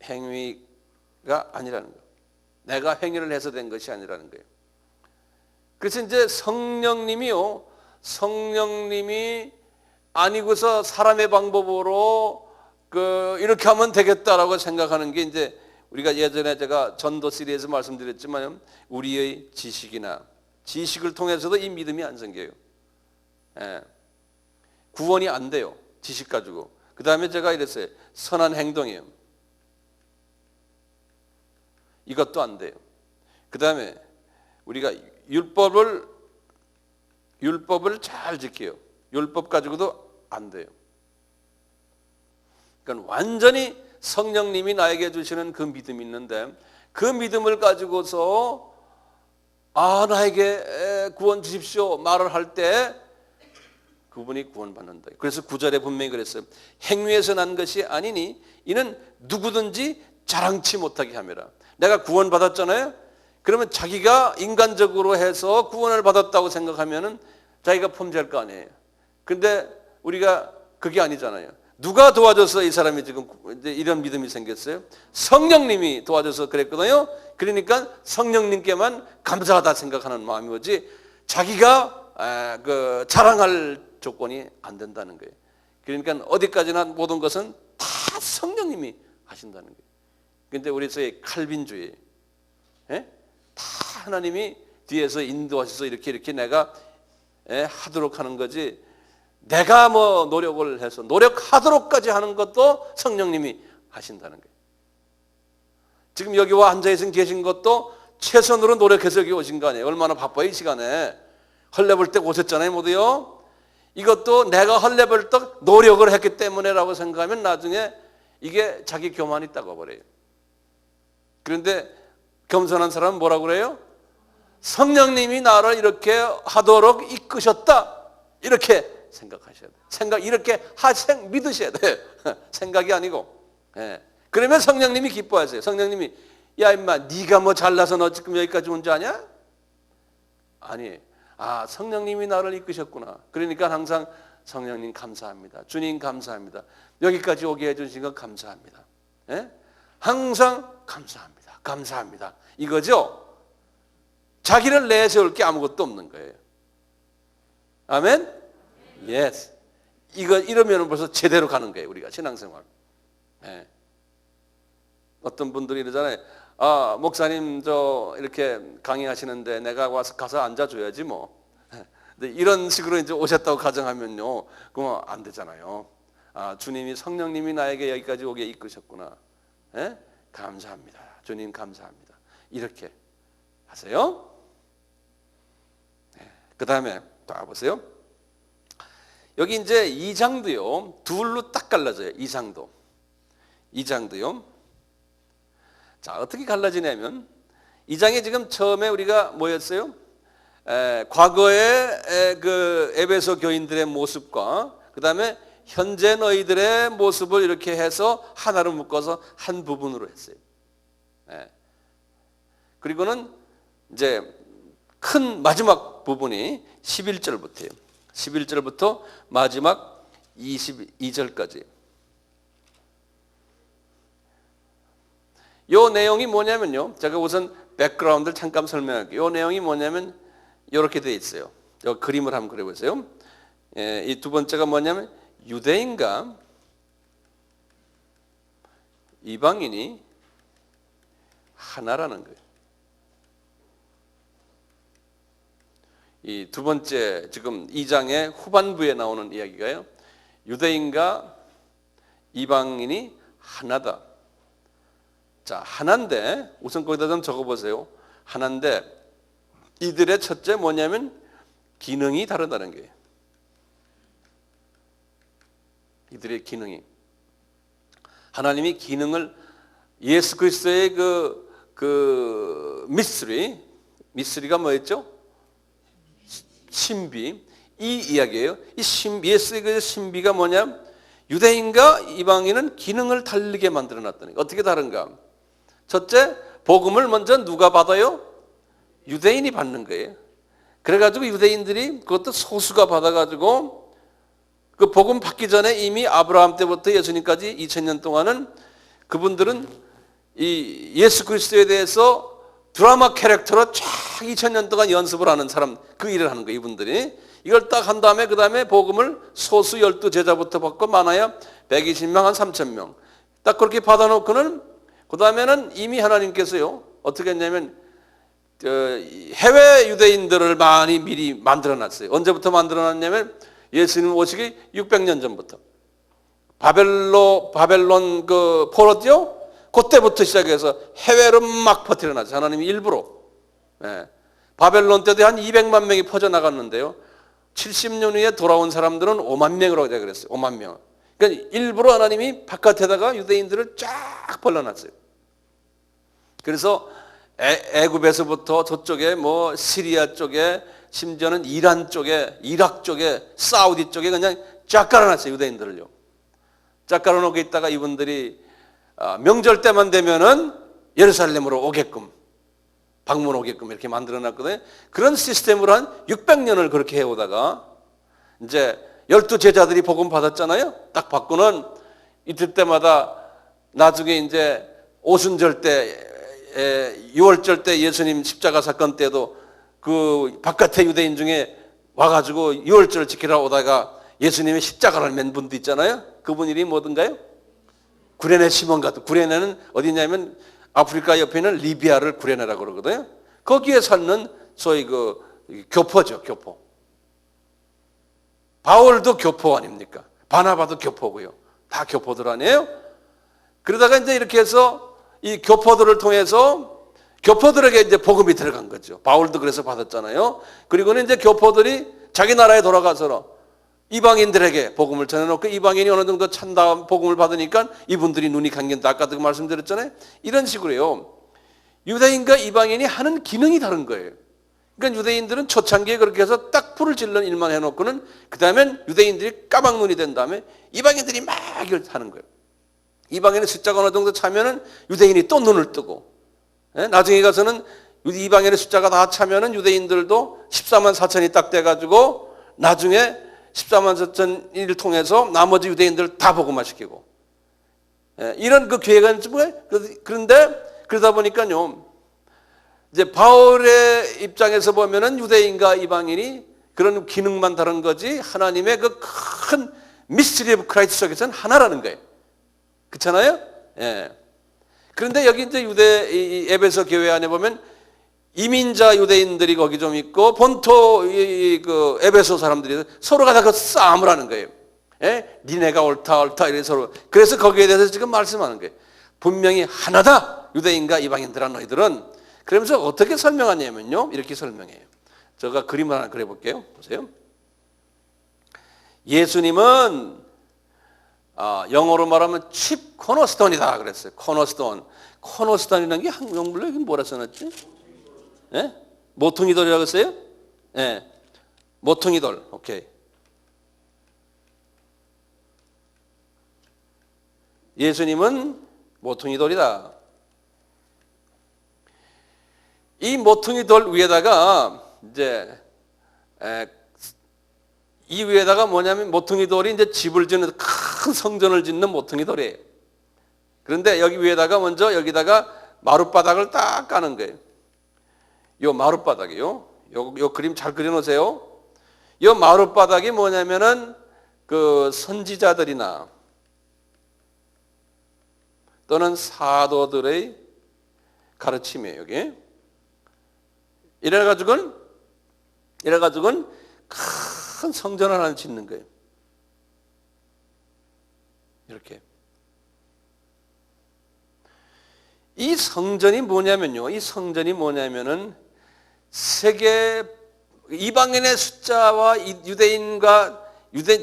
행위가 아니라는 거예요. 내가 행위를 해서 된 것이 아니라는 거예요. 그래서 이제 성령님이 아니고서 사람의 방법으로 이렇게 하면 되겠다라고 생각하는 게 이제 우리가 예전에 제가 전도 시리즈에서 말씀드렸지만 우리의 지식을 통해서도 이 믿음이 안 생겨요. 예. 구원이 안 돼요. 지식 가지고. 그 다음에 제가 이랬어요. 선한 행동이에요. 이것도 안 돼요. 그 다음에 우리가 율법을 잘 지켜요. 율법 가지고도 안 돼요. 그러니까 완전히 성령님이 나에게 주시는 그 믿음이 있는데 그 믿음을 가지고서 나에게 구원 주십시오 말을 할 때 그분이 구원받는다. 그래서 9절에 분명히 그랬어요. 행위에서 난 것이 아니니 이는 누구든지 자랑치 못하게 함이라. 내가 구원받았잖아요. 그러면 자기가 인간적으로 해서 구원을 받았다고 생각하면은 자기가 범죄할 거 아니에요. 근데 우리가 그게 아니잖아요. 누가 도와줘서 이 사람이 지금 이런 믿음이 생겼어요? 성령님이 도와줘서 그랬거든요. 그러니까 성령님께만 감사하다 생각하는 마음이 오지 자기가 자랑할 조건이 안 된다는 거예요. 그러니까 어디까지나 모든 것은 다 성령님이 하신다는 거예요. 그런데 우리 소위 칼빈주의, 다 하나님이 뒤에서 인도하셔서 이렇게 내가 하도록 하는 거지. 내가 뭐 노력을 해서 노력하도록까지 하는 것도 성령님이 하신다는 거예요. 지금 여기 와 앉아 계신 것도 최선으로 노력해서 여기 오신 거 아니에요. 얼마나 바빠요 이 시간에. 헐레벌떡 오셨잖아요 모두요. 이것도 내가 헐레벌떡 노력을 했기 때문에라고 생각하면 나중에 이게 자기 교만이 따가버려요. 그런데 겸손한 사람은 뭐라고 그래요? 성령님이 나를 이렇게 하도록 이끄셨다. 이렇게 생각하셔야 돼요. 이렇게 믿으셔야 돼요. 생각이 아니고. 그러면 성령님이 기뻐하세요. 성령님이 야 임마 네가 뭐 잘나서 너 지금 여기까지 온 줄 아냐? 아니. 성령님이 나를 이끄셨구나. 그러니까 항상 성령님 감사합니다. 주님 감사합니다. 여기까지 오게 해주신 것 감사합니다. 항상 감사합니다. 이거죠? 자기를 내세울 게 아무것도 없는 거예요. 아멘? 예스. 이러면 벌써 제대로 가는 거예요. 우리가 신앙생활. 어떤 분들이 이러잖아요. 목사님 이렇게 강의하시는데 내가 가서 앉아줘야지 뭐. 근데 이런 식으로 이제 오셨다고 가정하면요, 그럼 안 되잖아요. 주님이 성령님이 나에게 여기까지 오게 이끄셨구나. 감사합니다. 주님 감사합니다. 이렇게 하세요. 그 다음에 또 보세요. 여기 이제 2장도요 둘로 딱 갈라져요. 2장도요. 자, 어떻게 갈라지냐면 2장에 지금 처음에 우리가 뭐였어요? 과거의 그 에베소 교인들의 모습과 그 다음에 현재 너희들의 모습을 이렇게 해서 하나로 묶어서 한 부분으로 했어요. 그리고는 이제 큰 마지막 부분이 11절부터예요. 11절부터 마지막 22절까지. 요 내용이 뭐냐면요. 제가 우선 백그라운드를 잠깐 설명할게요. 요 내용이 뭐냐면 이렇게 돼 있어요. 요 그림을 한번 그려보세요. 이 두 번째가 뭐냐면 유대인과 이방인이 하나라는 거예요. 이 두 번째 지금 2장의 후반부에 나오는 이야기가요. 유대인과 이방인이 하나다. 자, 하나인데 우선 거기다 좀 적어보세요. 하나인데 이들의 첫째 뭐냐면 기능이 다르다는 거예요. 이들의 기능이. 하나님이 기능을 예수 그리스도의 그 미스리가 뭐였죠? 신비. 이 이야기예요. 이 예수의 그 신비가 뭐냐? 유대인과 이방인은 기능을 다르게 만들어 놨다는 거예요. 어떻게 다른가? 첫째, 복음을 먼저 누가 받아요? 유대인이 받는 거예요. 그래가지고 유대인들이 그것도 소수가 받아가지고 그 복음 받기 전에 이미 아브라함 때부터 예수님까지 2000년 동안은 그분들은 이 예수 그리스도에 대해서 드라마 캐릭터로 쫙 2000년 동안 연습을 하는 사람, 그 일을 하는 거예요, 이분들이. 이걸 딱 한 다음에 그 다음에 복음을 소수 12제자부터 받고 많아야 120명, 한 3000명. 딱 그렇게 받아놓고는 그 다음에는 이미 하나님께서요, 어떻게 했냐면 해외 유대인들을 많이 미리 만들어놨어요. 언제부터 만들어놨냐면 예수님 오시기 600년 전부터. 바벨론 그 포로죠? 그때부터 시작해서 해외로 막 퍼뜨려놨어요. 하나님이 일부러. 예. 바벨론 때도 한 200만 명이 퍼져나갔는데요. 70년 후에 돌아온 사람들은 5만 명이라고 제가 그랬어요. 5만 명. 그러니까 일부러 하나님이 바깥에다가 유대인들을 쫙 벌려놨어요. 그래서 애굽에서부터 저쪽에 뭐 시리아 쪽에 심지어는 이란 쪽에 이락 쪽에 사우디 쪽에 그냥 쫙 깔아놨어요. 유대인들을요. 쫙 깔아놓고 있다가 이분들이 명절 때만 되면은 예루살렘으로 오게끔 방문 오게끔 이렇게 만들어놨거든요. 그런 시스템으로 한 600년을 그렇게 해오다가 이제 12제자들이 복음 받았잖아요. 딱 받고는 이틀 때마다 나중에 이제 오순절 때 6월절 때 예수님 십자가 사건 때도 그 바깥에 유대인 중에 와가지고 6월절을 지키러 오다가 예수님의 십자가를 맨 분도 있잖아요. 그분 이름이 뭐든가요? 구레네 시몬 같은. 구레네는 어디냐면 아프리카 옆에 있는 리비아를 구레네라고 그러거든요. 거기에 사는 소위 그 교포죠, 교포. 바울도 교포 아닙니까? 바나바도 교포고요. 다 교포들 아니에요? 그러다가 이제 이렇게 해서 이 교포들을 통해서 교포들에게 이제 복음이 들어간 거죠. 바울도 그래서 받았잖아요. 그리고는 이제 교포들이 자기 나라에 돌아가서 이방인들에게 복음을 전해놓고 이방인이 어느 정도 찬 다음 복음을 받으니까 이분들이 눈이 감긴다. 아까도 말씀드렸잖아요. 이런 식으로요. 유대인과 이방인이 하는 기능이 다른 거예요. 그러니까 유대인들은 초창기에 그렇게 해서 딱 불을 질른 일만 해놓고는 그 다음엔 유대인들이 까막눈이 된 다음에 이방인들이 막 하는 거예요. 이방인의 숫자가 어느 정도 차면은 유대인이 또 눈을 뜨고, 나중에 가서는 이방인의 숫자가 다 차면은 유대인들도 14만 4천이 딱 돼가지고 나중에 14만 4천을 통해서 나머지 유대인들을 다 복음화시키고, 이런 그 계획은 뭐예요? 그런데 그러다 보니까요, 이제 바울의 입장에서 보면은 유대인과 이방인이 그런 기능만 다른 거지 하나님의 그 큰 미스터리 오브 크라이스트 속에서는 하나라는 거예요. 그렇잖아요? 예. 그런데 여기 이제 이 에베소 교회 안에 보면 이민자 유대인들이 거기 좀 있고 본토 그 에베소 사람들이 서로가 다 그 싸움을 하는 거예요. 예? 니네가 옳다 이래 서로. 그래서 거기에 대해서 지금 말씀하는 거예요. 분명히 하나다. 유대인과 이방인들아 너희들은. 그러면서 어떻게 설명하냐면요. 이렇게 설명해요. 제가 그림을 하나 그려볼게요. 보세요. 예수님은 영어로 말하면 칩 코너스톤이다 그랬어요. 코너스톤. 코너스톤이라는 게 한국말로 이게 뭐라 써놨지? 예? 모퉁이돌이라고 했어요? 예. 모퉁이돌. 오케이. 예수님은 모퉁이돌이다. 이 모퉁이돌 위에다가 이제 이 위에다가 뭐냐면 모퉁이 돌이 이제 집을 짓는 큰 성전을 짓는 모퉁이 돌이에요. 그런데 여기 위에다가 먼저 여기다가 마룻바닥을 딱 까는 거예요. 요 마룻바닥이요. 요 그림 잘 그려놓으세요. 요 마룻바닥이 뭐냐면은 그 선지자들이나 또는 사도들의 가르침이에요. 여기. 이래가지고는 큰 성전 하나를 짓는 거예요. 이렇게. 이 성전이 뭐냐면은 세계 이방인의 숫자와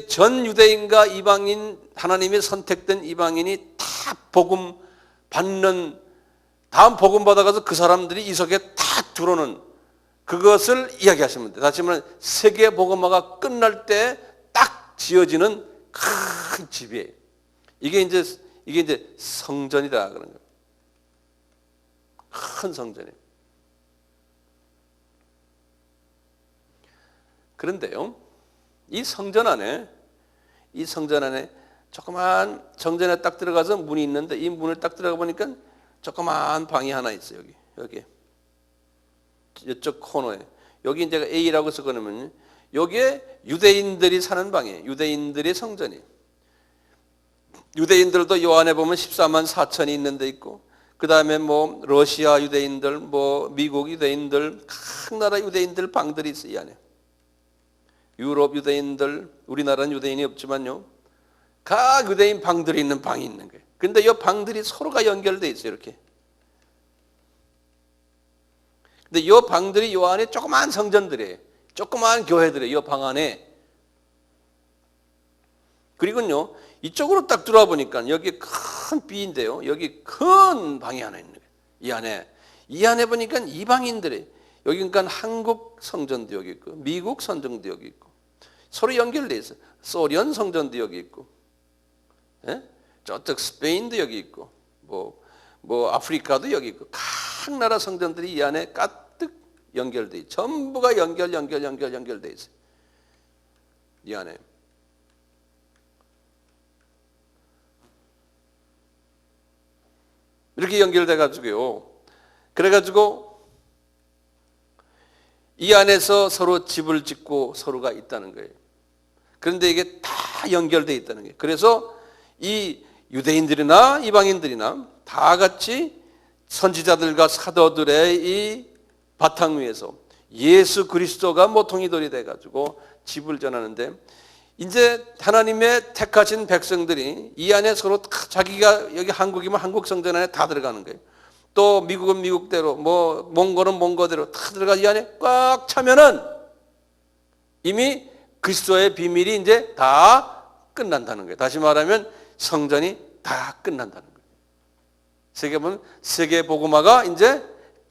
전 유대인과 이방인, 하나님이 선택된 이방인이 다 복음 받는, 다음 복음 받아가서 그 사람들이 이 속에 다 들어오는 그것을 이야기하시면 돼요. 다시 말하면 세계 복음화가 끝날 때 딱 지어지는 큰 집이에요. 이게 이제 성전이다 그런 거예요. 큰 성전이에요. 그런데요, 이 성전 안에 조그만 정전에 딱 들어가서 문이 있는데, 이 문을 딱 들어가 보니까 조그만 방이 하나 있어요. 여기 이쪽 코너에. 여기 이제 A라고 써놓으면 여기에 유대인들이 사는 방이에요. 유대인들의 성전이에요. 유대인들도 요 안에 보면 14만 4천이 있는 데 있고, 그 다음에 뭐 러시아 유대인들, 뭐 미국 유대인들, 각 나라 유대인들 방들이 있어요. 이 안에. 유럽 유대인들, 우리나라는 유대인이 없지만요, 각 유대인 방들이 있는 방이 있는 거예요. 근데 이 방들이 서로가 연결돼 있어요. 이렇게. 근데 이 방들이 이 안에 조그만 성전들이에요. 조그만 교회들이에요. 이 방 안에. 그리고요, 이쪽으로 딱 들어와 보니까 여기 큰 B인데요, 여기 큰 방이 하나 있는 거예요. 이 안에 보니까 이방인들이, 여기 그러니까 한국 성전도 여기 있고, 미국 성전도 여기 있고, 서로 연결돼 있어요. 소련 성전도 여기 있고, 예? 저쪽 스페인도 여기 있고, 뭐 아프리카도 여기 있고, 각 나라 성전들이 이 안에 가득 연결돼 있어요. 전부가 연결돼 있어요. 이 안에. 이렇게 연결돼 가지고요. 그래가지고 이 안에서 서로 집을 짓고 서로가 있다는 거예요. 그런데 이게 다 연결돼 있다는 거예요. 그래서 이 유대인들이나 이방인들이나 다 같이 선지자들과 사도들의 이 바탕 위에서 예수 그리스도가 모퉁이 돌이 돼 가지고 집을 전하는데, 이제 하나님의 택하신 백성들이 이 안에 서로 자기가, 여기 한국이면 한국 성전 안에 다 들어가는 거예요. 또 미국은 미국대로, 뭐 몽골은 몽고대로 다 들어가 이 안에 꽉 차면은 이미 그리스도의 비밀이 이제 다 끝난다는 거예요. 다시 말하면 성전이 다 끝난다는 거예요. 세계 복음화가 이제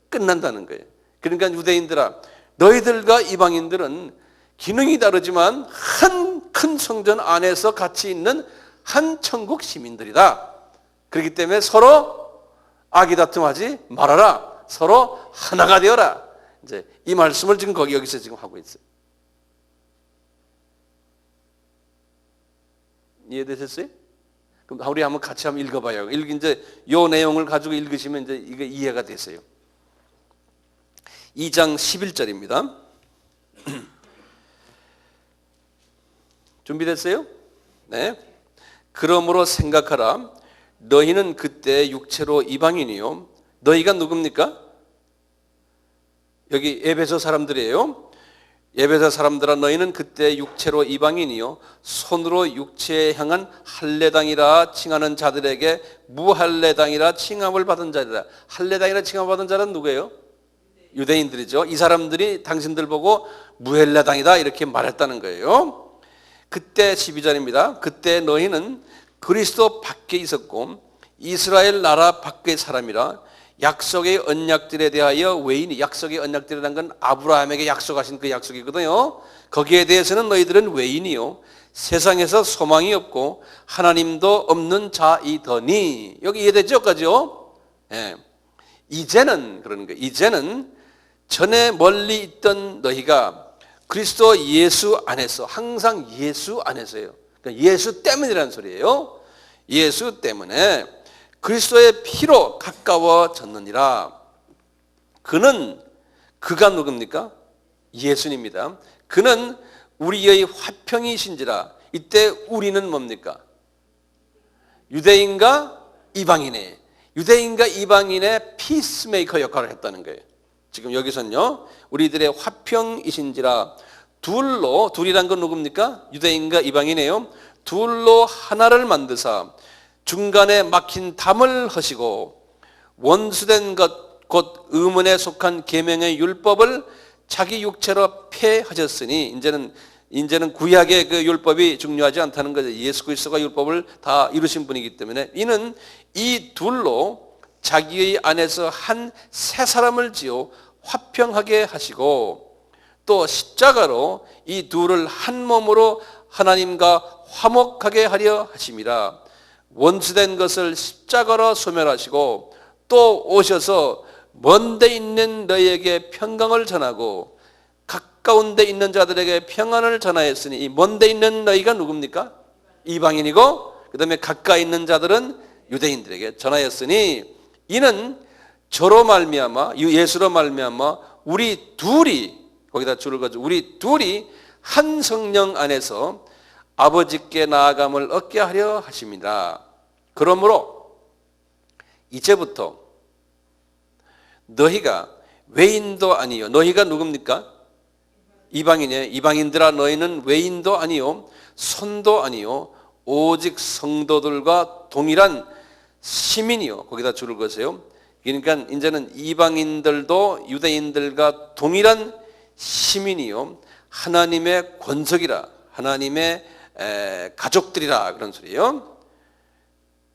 끝난다는 거예요. 그러니까 유대인들아, 너희들과 이방인들은 기능이 다르지만 한 큰 성전 안에서 같이 있는 한 천국 시민들이다. 그렇기 때문에 서로 아기다툼하지 말아라. 서로 하나가 되어라. 이제 이 말씀을 지금 여기서 지금 하고 있어요. 이해되셨어요? 그럼 우리 한번 같이 한번 읽어봐요. 이제 요 내용을 가지고 읽으시면 이제 이게 이해가 되세요. 2장 11절입니다. 준비됐어요? 네. 그러므로 생각하라. 너희는 그때 육체로 이방인이요. 너희가 누굽니까? 여기 에베소 사람들이에요. 에베소 사람들아, 너희는 그때 육체로 이방인이요, 손으로 육체에 향한 할례당이라 칭하는 자들에게 무할례당이라 칭함을 받은 자리라. 할례당이라 칭함을 받은 자는 누구예요? 유대인들이죠. 이 사람들이 당신들 보고 무할례당이다 이렇게 말했다는 거예요. 그때 12절입니다. 그때 너희는 그리스도 밖에 있었고 이스라엘 나라 밖의 사람이라 약속의 언약들에 대하여 외인이, 약속의 언약들이라는 건 아브라함에게 약속하신 그 약속이거든요. 거기에 대해서는 너희들은 외인이요, 세상에서 소망이 없고 하나님도 없는 자이더니. 여기 이해되죠? 까지요? 예. 이제는, 그러는 거예요. 이제는 전에 멀리 있던 너희가 그리스도 예수 안에서, 항상 예수 안에서예요. 그러니까 예수 때문이라는 소리예요. 예수 때문에 그리스도의 피로 가까워졌느니라. 그가 누굽니까? 예수님입니다. 그는 우리의 화평이신지라. 이때 우리는 뭡니까? 유대인과 이방인의 피스메이커 역할을 했다는 거예요. 지금 여기서는요, 우리들의 화평이신지라. 둘이란 건 누굽니까? 유대인과 이방인이에요. 둘로 하나를 만드사 중간에 막힌 담을 허시고 원수된 것 곧 의문에 속한 계명의 율법을 자기 육체로 폐하셨으니, 이제는 구약의 그 율법이 중요하지 않다는 거죠. 예수 그리스도가 율법을 다 이루신 분이기 때문에 이는 이 둘로 자기의 안에서 한 새 사람을 지어 화평하게 하시고 또 십자가로 이 둘을 한 몸으로 하나님과 화목하게 하려 하심이라. 원수된 것을 십자가로 소멸하시고 또 오셔서 먼데 있는 너희에게 평강을 전하고 가까운 데 있는 자들에게 평안을 전하였으니, 이 먼데 있는 너희가 누굽니까? 이방인이고, 그 다음에 가까이 있는 자들은 유대인들에게 전하였으니, 이는 저로 말미암아, 예수로 말미암아 우리 둘이, 거기다 줄을 가지고 우리 둘이 한 성령 안에서 아버지께 나아감을 얻게 하려 하십니다. 그러므로 이제부터 너희가 외인도 아니요, 너희가 누굽니까? 이방인이에요. 이방인들아, 너희는 외인도 아니요 손도 아니요 오직 성도들과 동일한 시민이요. 거기다 줄을 거세요. 그러니까 이제는 이방인들도 유대인들과 동일한 시민이요 하나님의 권속이라, 하나님의 가족들이라, 그런 소리예요.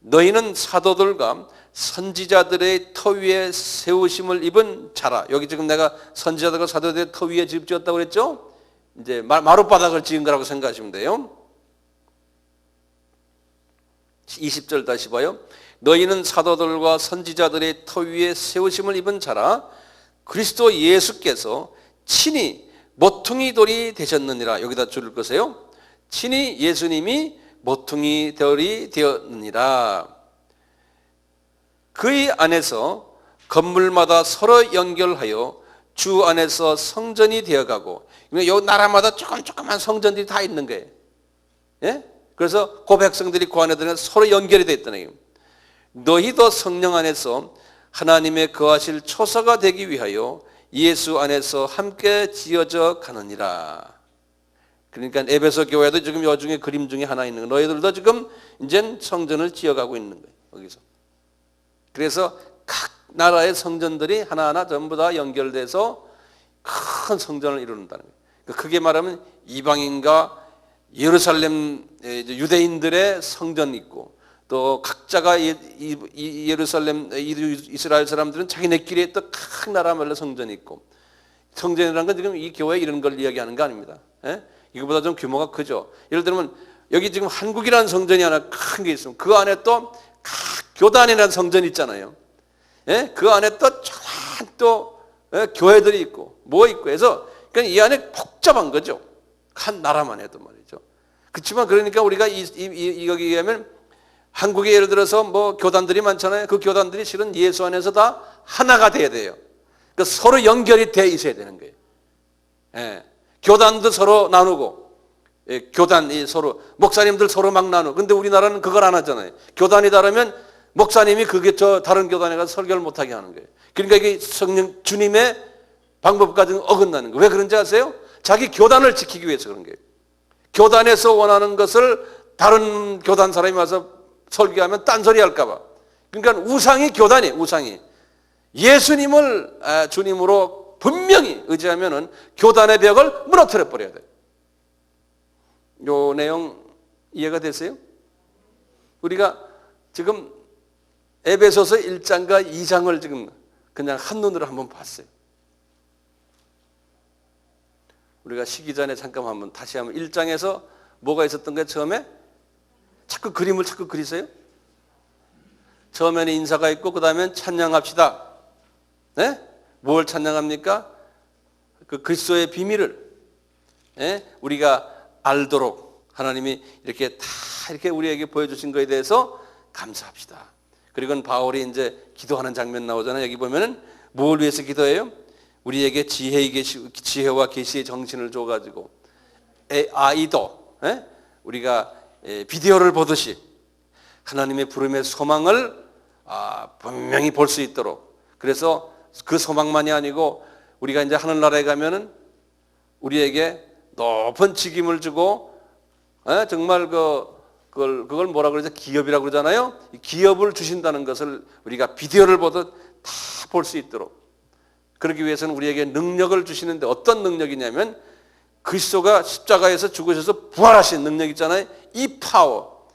너희는 사도들과 선지자들의 터 위에 세우심을 입은 자라. 여기 지금 내가 선지자들과 사도들의 터 위에 집 지었다고 그랬죠? 이제 마룻바닥을 지은 거라고 생각하시면 돼요. 20절 다시 봐요. 너희는 사도들과 선지자들의 터 위에 세우심을 입은 자라. 그리스도 예수께서 친히 모퉁이 돌이 되셨느니라. 여기다 줄을 거세요. 친히 예수님이 모퉁이 돌이 되었느니라. 그의 안에서 건물마다 서로 연결하여 주 안에서 성전이 되어가고, 이 나라마다 조그만 성전들이 다 있는 거예요. 예? 그래서 그 백성들이 그 안에 들어가 서로 연결이 되어 있다는 거예요. 너희도 성령 안에서 하나님의 거하실 초소가 되기 위하여 예수 안에서 함께 지어져 가느니라. 그러니까 에베소 교회도 지금 요 중에 그림 중에 하나 있는 거예요. 너희들도 지금 이제 성전을 지어가고 있는 거예요. 여기서. 그래서 각 나라의 성전들이 하나하나 전부 다 연결돼서 큰 성전을 이룬다는 거예요. 크게 말하면 이방인과 예루살렘 유대인들의 성전이 있고, 또 각자가 예루살렘 이스라엘 사람들은 자기네끼리 또 각 나라별로 성전이 있고, 성전이라는 건 지금 이 교회 이런 걸 이야기하는 거 아닙니다. 예? 이거보다 좀 규모가 크죠. 예를 들면 여기 지금 한국이라는 성전이 하나 큰 게 있으면 그 안에 또 각 교단이라는 성전이 있잖아요. 예? 그 안에 또 조그만 또 교회들이 있고 뭐 있고 해서, 그러니까 이 안에 복잡한 거죠. 한 나라만 해도 말이죠. 그렇지만 그러니까 우리가 여기 하면 한국에 예를 들어서 뭐 교단들이 많잖아요. 그 교단들이 실은 예수 안에서 다 하나가 돼야 돼요. 그러니까 서로 연결이 돼 있어야 되는 거예요. 예. 교단도 서로 나누고, 예, 교단이 서로, 목사님들 서로 막 나누고. 근데 우리나라는 그걸 안 하잖아요. 교단이 다르면 목사님이 그게 저 다른 교단에 가서 설교를 못하게 하는 거예요. 그러니까 이게 성령 주님의 방법까지는 어긋나는 거예요. 왜 그런지 아세요? 자기 교단을 지키기 위해서 그런 거예요. 교단에서 원하는 것을 다른 교단 사람이 와서 설교하면 딴소리 할까 봐. 그러니까 우상이 교단이에요. 우상이. 예수님을 주님으로 분명히 의지하면은 교단의 벽을 무너뜨려 버려야 돼요. 요 내용 이해가 되세요? 우리가 지금 에베소서 1장과 2장을 지금 그냥 한눈으로 한번 봤어요. 우리가 쉬기 전에 잠깐 한번 다시 한번 1장에서 뭐가 있었던 거예요? 처음에 자꾸 그림을 자꾸 그리세요. 처음에는 인사가 있고 그 다음엔 찬양합시다. 네? 뭘 찬양합니까? 그 그리스도의 비밀을, 우리가 알도록 하나님이 이렇게 다 이렇게 우리에게 보여주신 것에 대해서 감사합시다. 그리고 바울이 이제 기도하는 장면 나오잖아요. 여기 보면은 뭘 위해서 기도해요? 우리에게 지혜와 계시의 정신을 줘가지고 아이도 우리가 비디오를 보듯이 하나님의 부름의 소망을 분명히 볼 수 있도록, 그래서 그 소망만이 아니고 우리가 이제 하늘나라에 가면은 우리에게 높은 직임을 주고 정말 그걸 뭐라 그러죠? 기업이라고 그러잖아요. 기업을 주신다는 것을 우리가 비디오를 보듯 다 볼 수 있도록, 그러기 위해서는 우리에게 능력을 주시는데 어떤 능력이냐면 그리스도가 십자가에서 죽으셔서 부활하신 능력 있잖아요. 이 파워,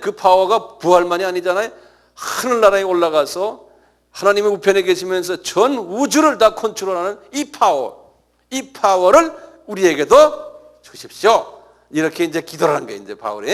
그 파워가 부활만이 아니잖아요. 하늘나라에 올라가서 하나님의 우편에 계시면서 전 우주를 다 컨트롤하는 이 파워를 우리에게도 주십시오. 이렇게 이제 기도를 한 거예요. 이제 바울이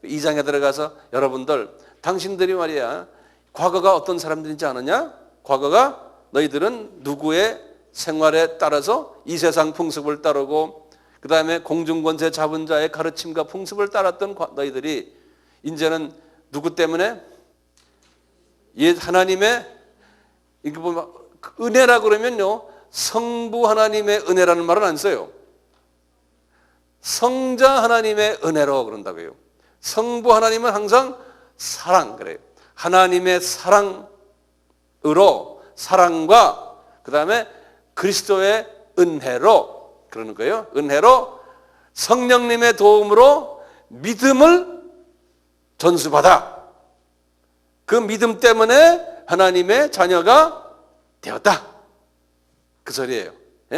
2장에 들어가서 여러분들, 당신들이 말이야 과거가 어떤 사람들인지 아느냐? 과거가 너희들은 누구의 생활에 따라서 이 세상 풍습을 따르고 그 다음에 공중권세 잡은 자의 가르침과 풍습을 따랐던 너희들이 이제는 누구 때문에? 하나님의 이거 보면 은혜라 그러면요, 성부 하나님의 은혜라는 말은 안 써요. 성자 하나님의 은혜로 그런다고요. 성부 하나님은 항상 사랑 그래요. 하나님의 사랑과 그 다음에 그리스도의 은혜로 그러는 거예요. 은혜로 성령님의 도움으로 믿음을 전수받아. 그 믿음 때문에 하나님의 자녀가 되었다. 그 소리예요.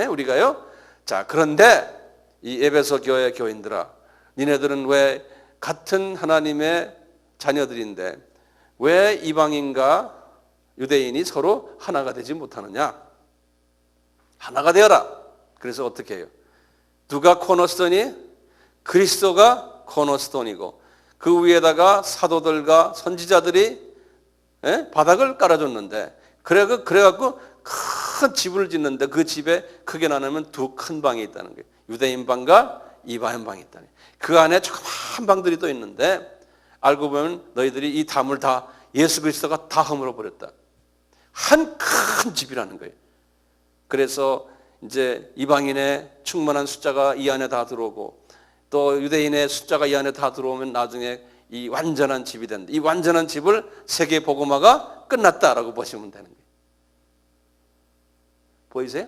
우리가요. 자, 그런데 이 에베소 교회 교인들아, 니네들은 왜 같은 하나님의 자녀들인데 왜 이방인과 유대인이 서로 하나가 되지 못하느냐? 하나가 되어라. 그래서 어떻게 해요? 누가 코너스톤이? 그리스도가 코너스톤이고 그 위에다가 사도들과 선지자들이 바닥을 깔아줬는데, 그래갖고 큰 집을 짓는데 그 집에 크게 나누면 두 큰 방이 있다는 거예요. 유대인 방과 이방인 방이 있다는 거예요. 그 안에 조그만 방들이 또 있는데 알고 보면 너희들이 이 담을 다 예수 그리스도가 다 허물어 버렸다. 한 큰 집이라는 거예요. 그래서 이제 이방인의 충만한 숫자가 이 안에 다 들어오고 또 유대인의 숫자가 이 안에 다 들어오면 나중에 이 완전한 집이 된다. 이 완전한 집을 세계 복음화가 끝났다라고 보시면 되는 거예요. 보이세요?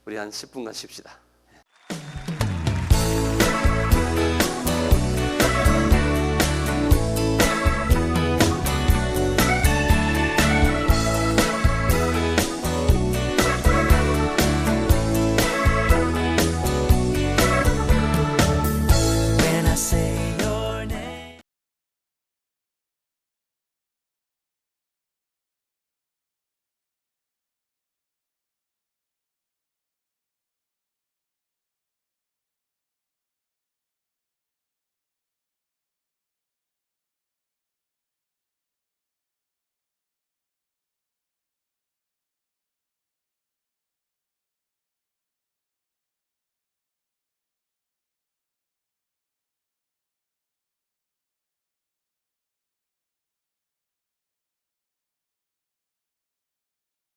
우리 한 10분간 쉽시다.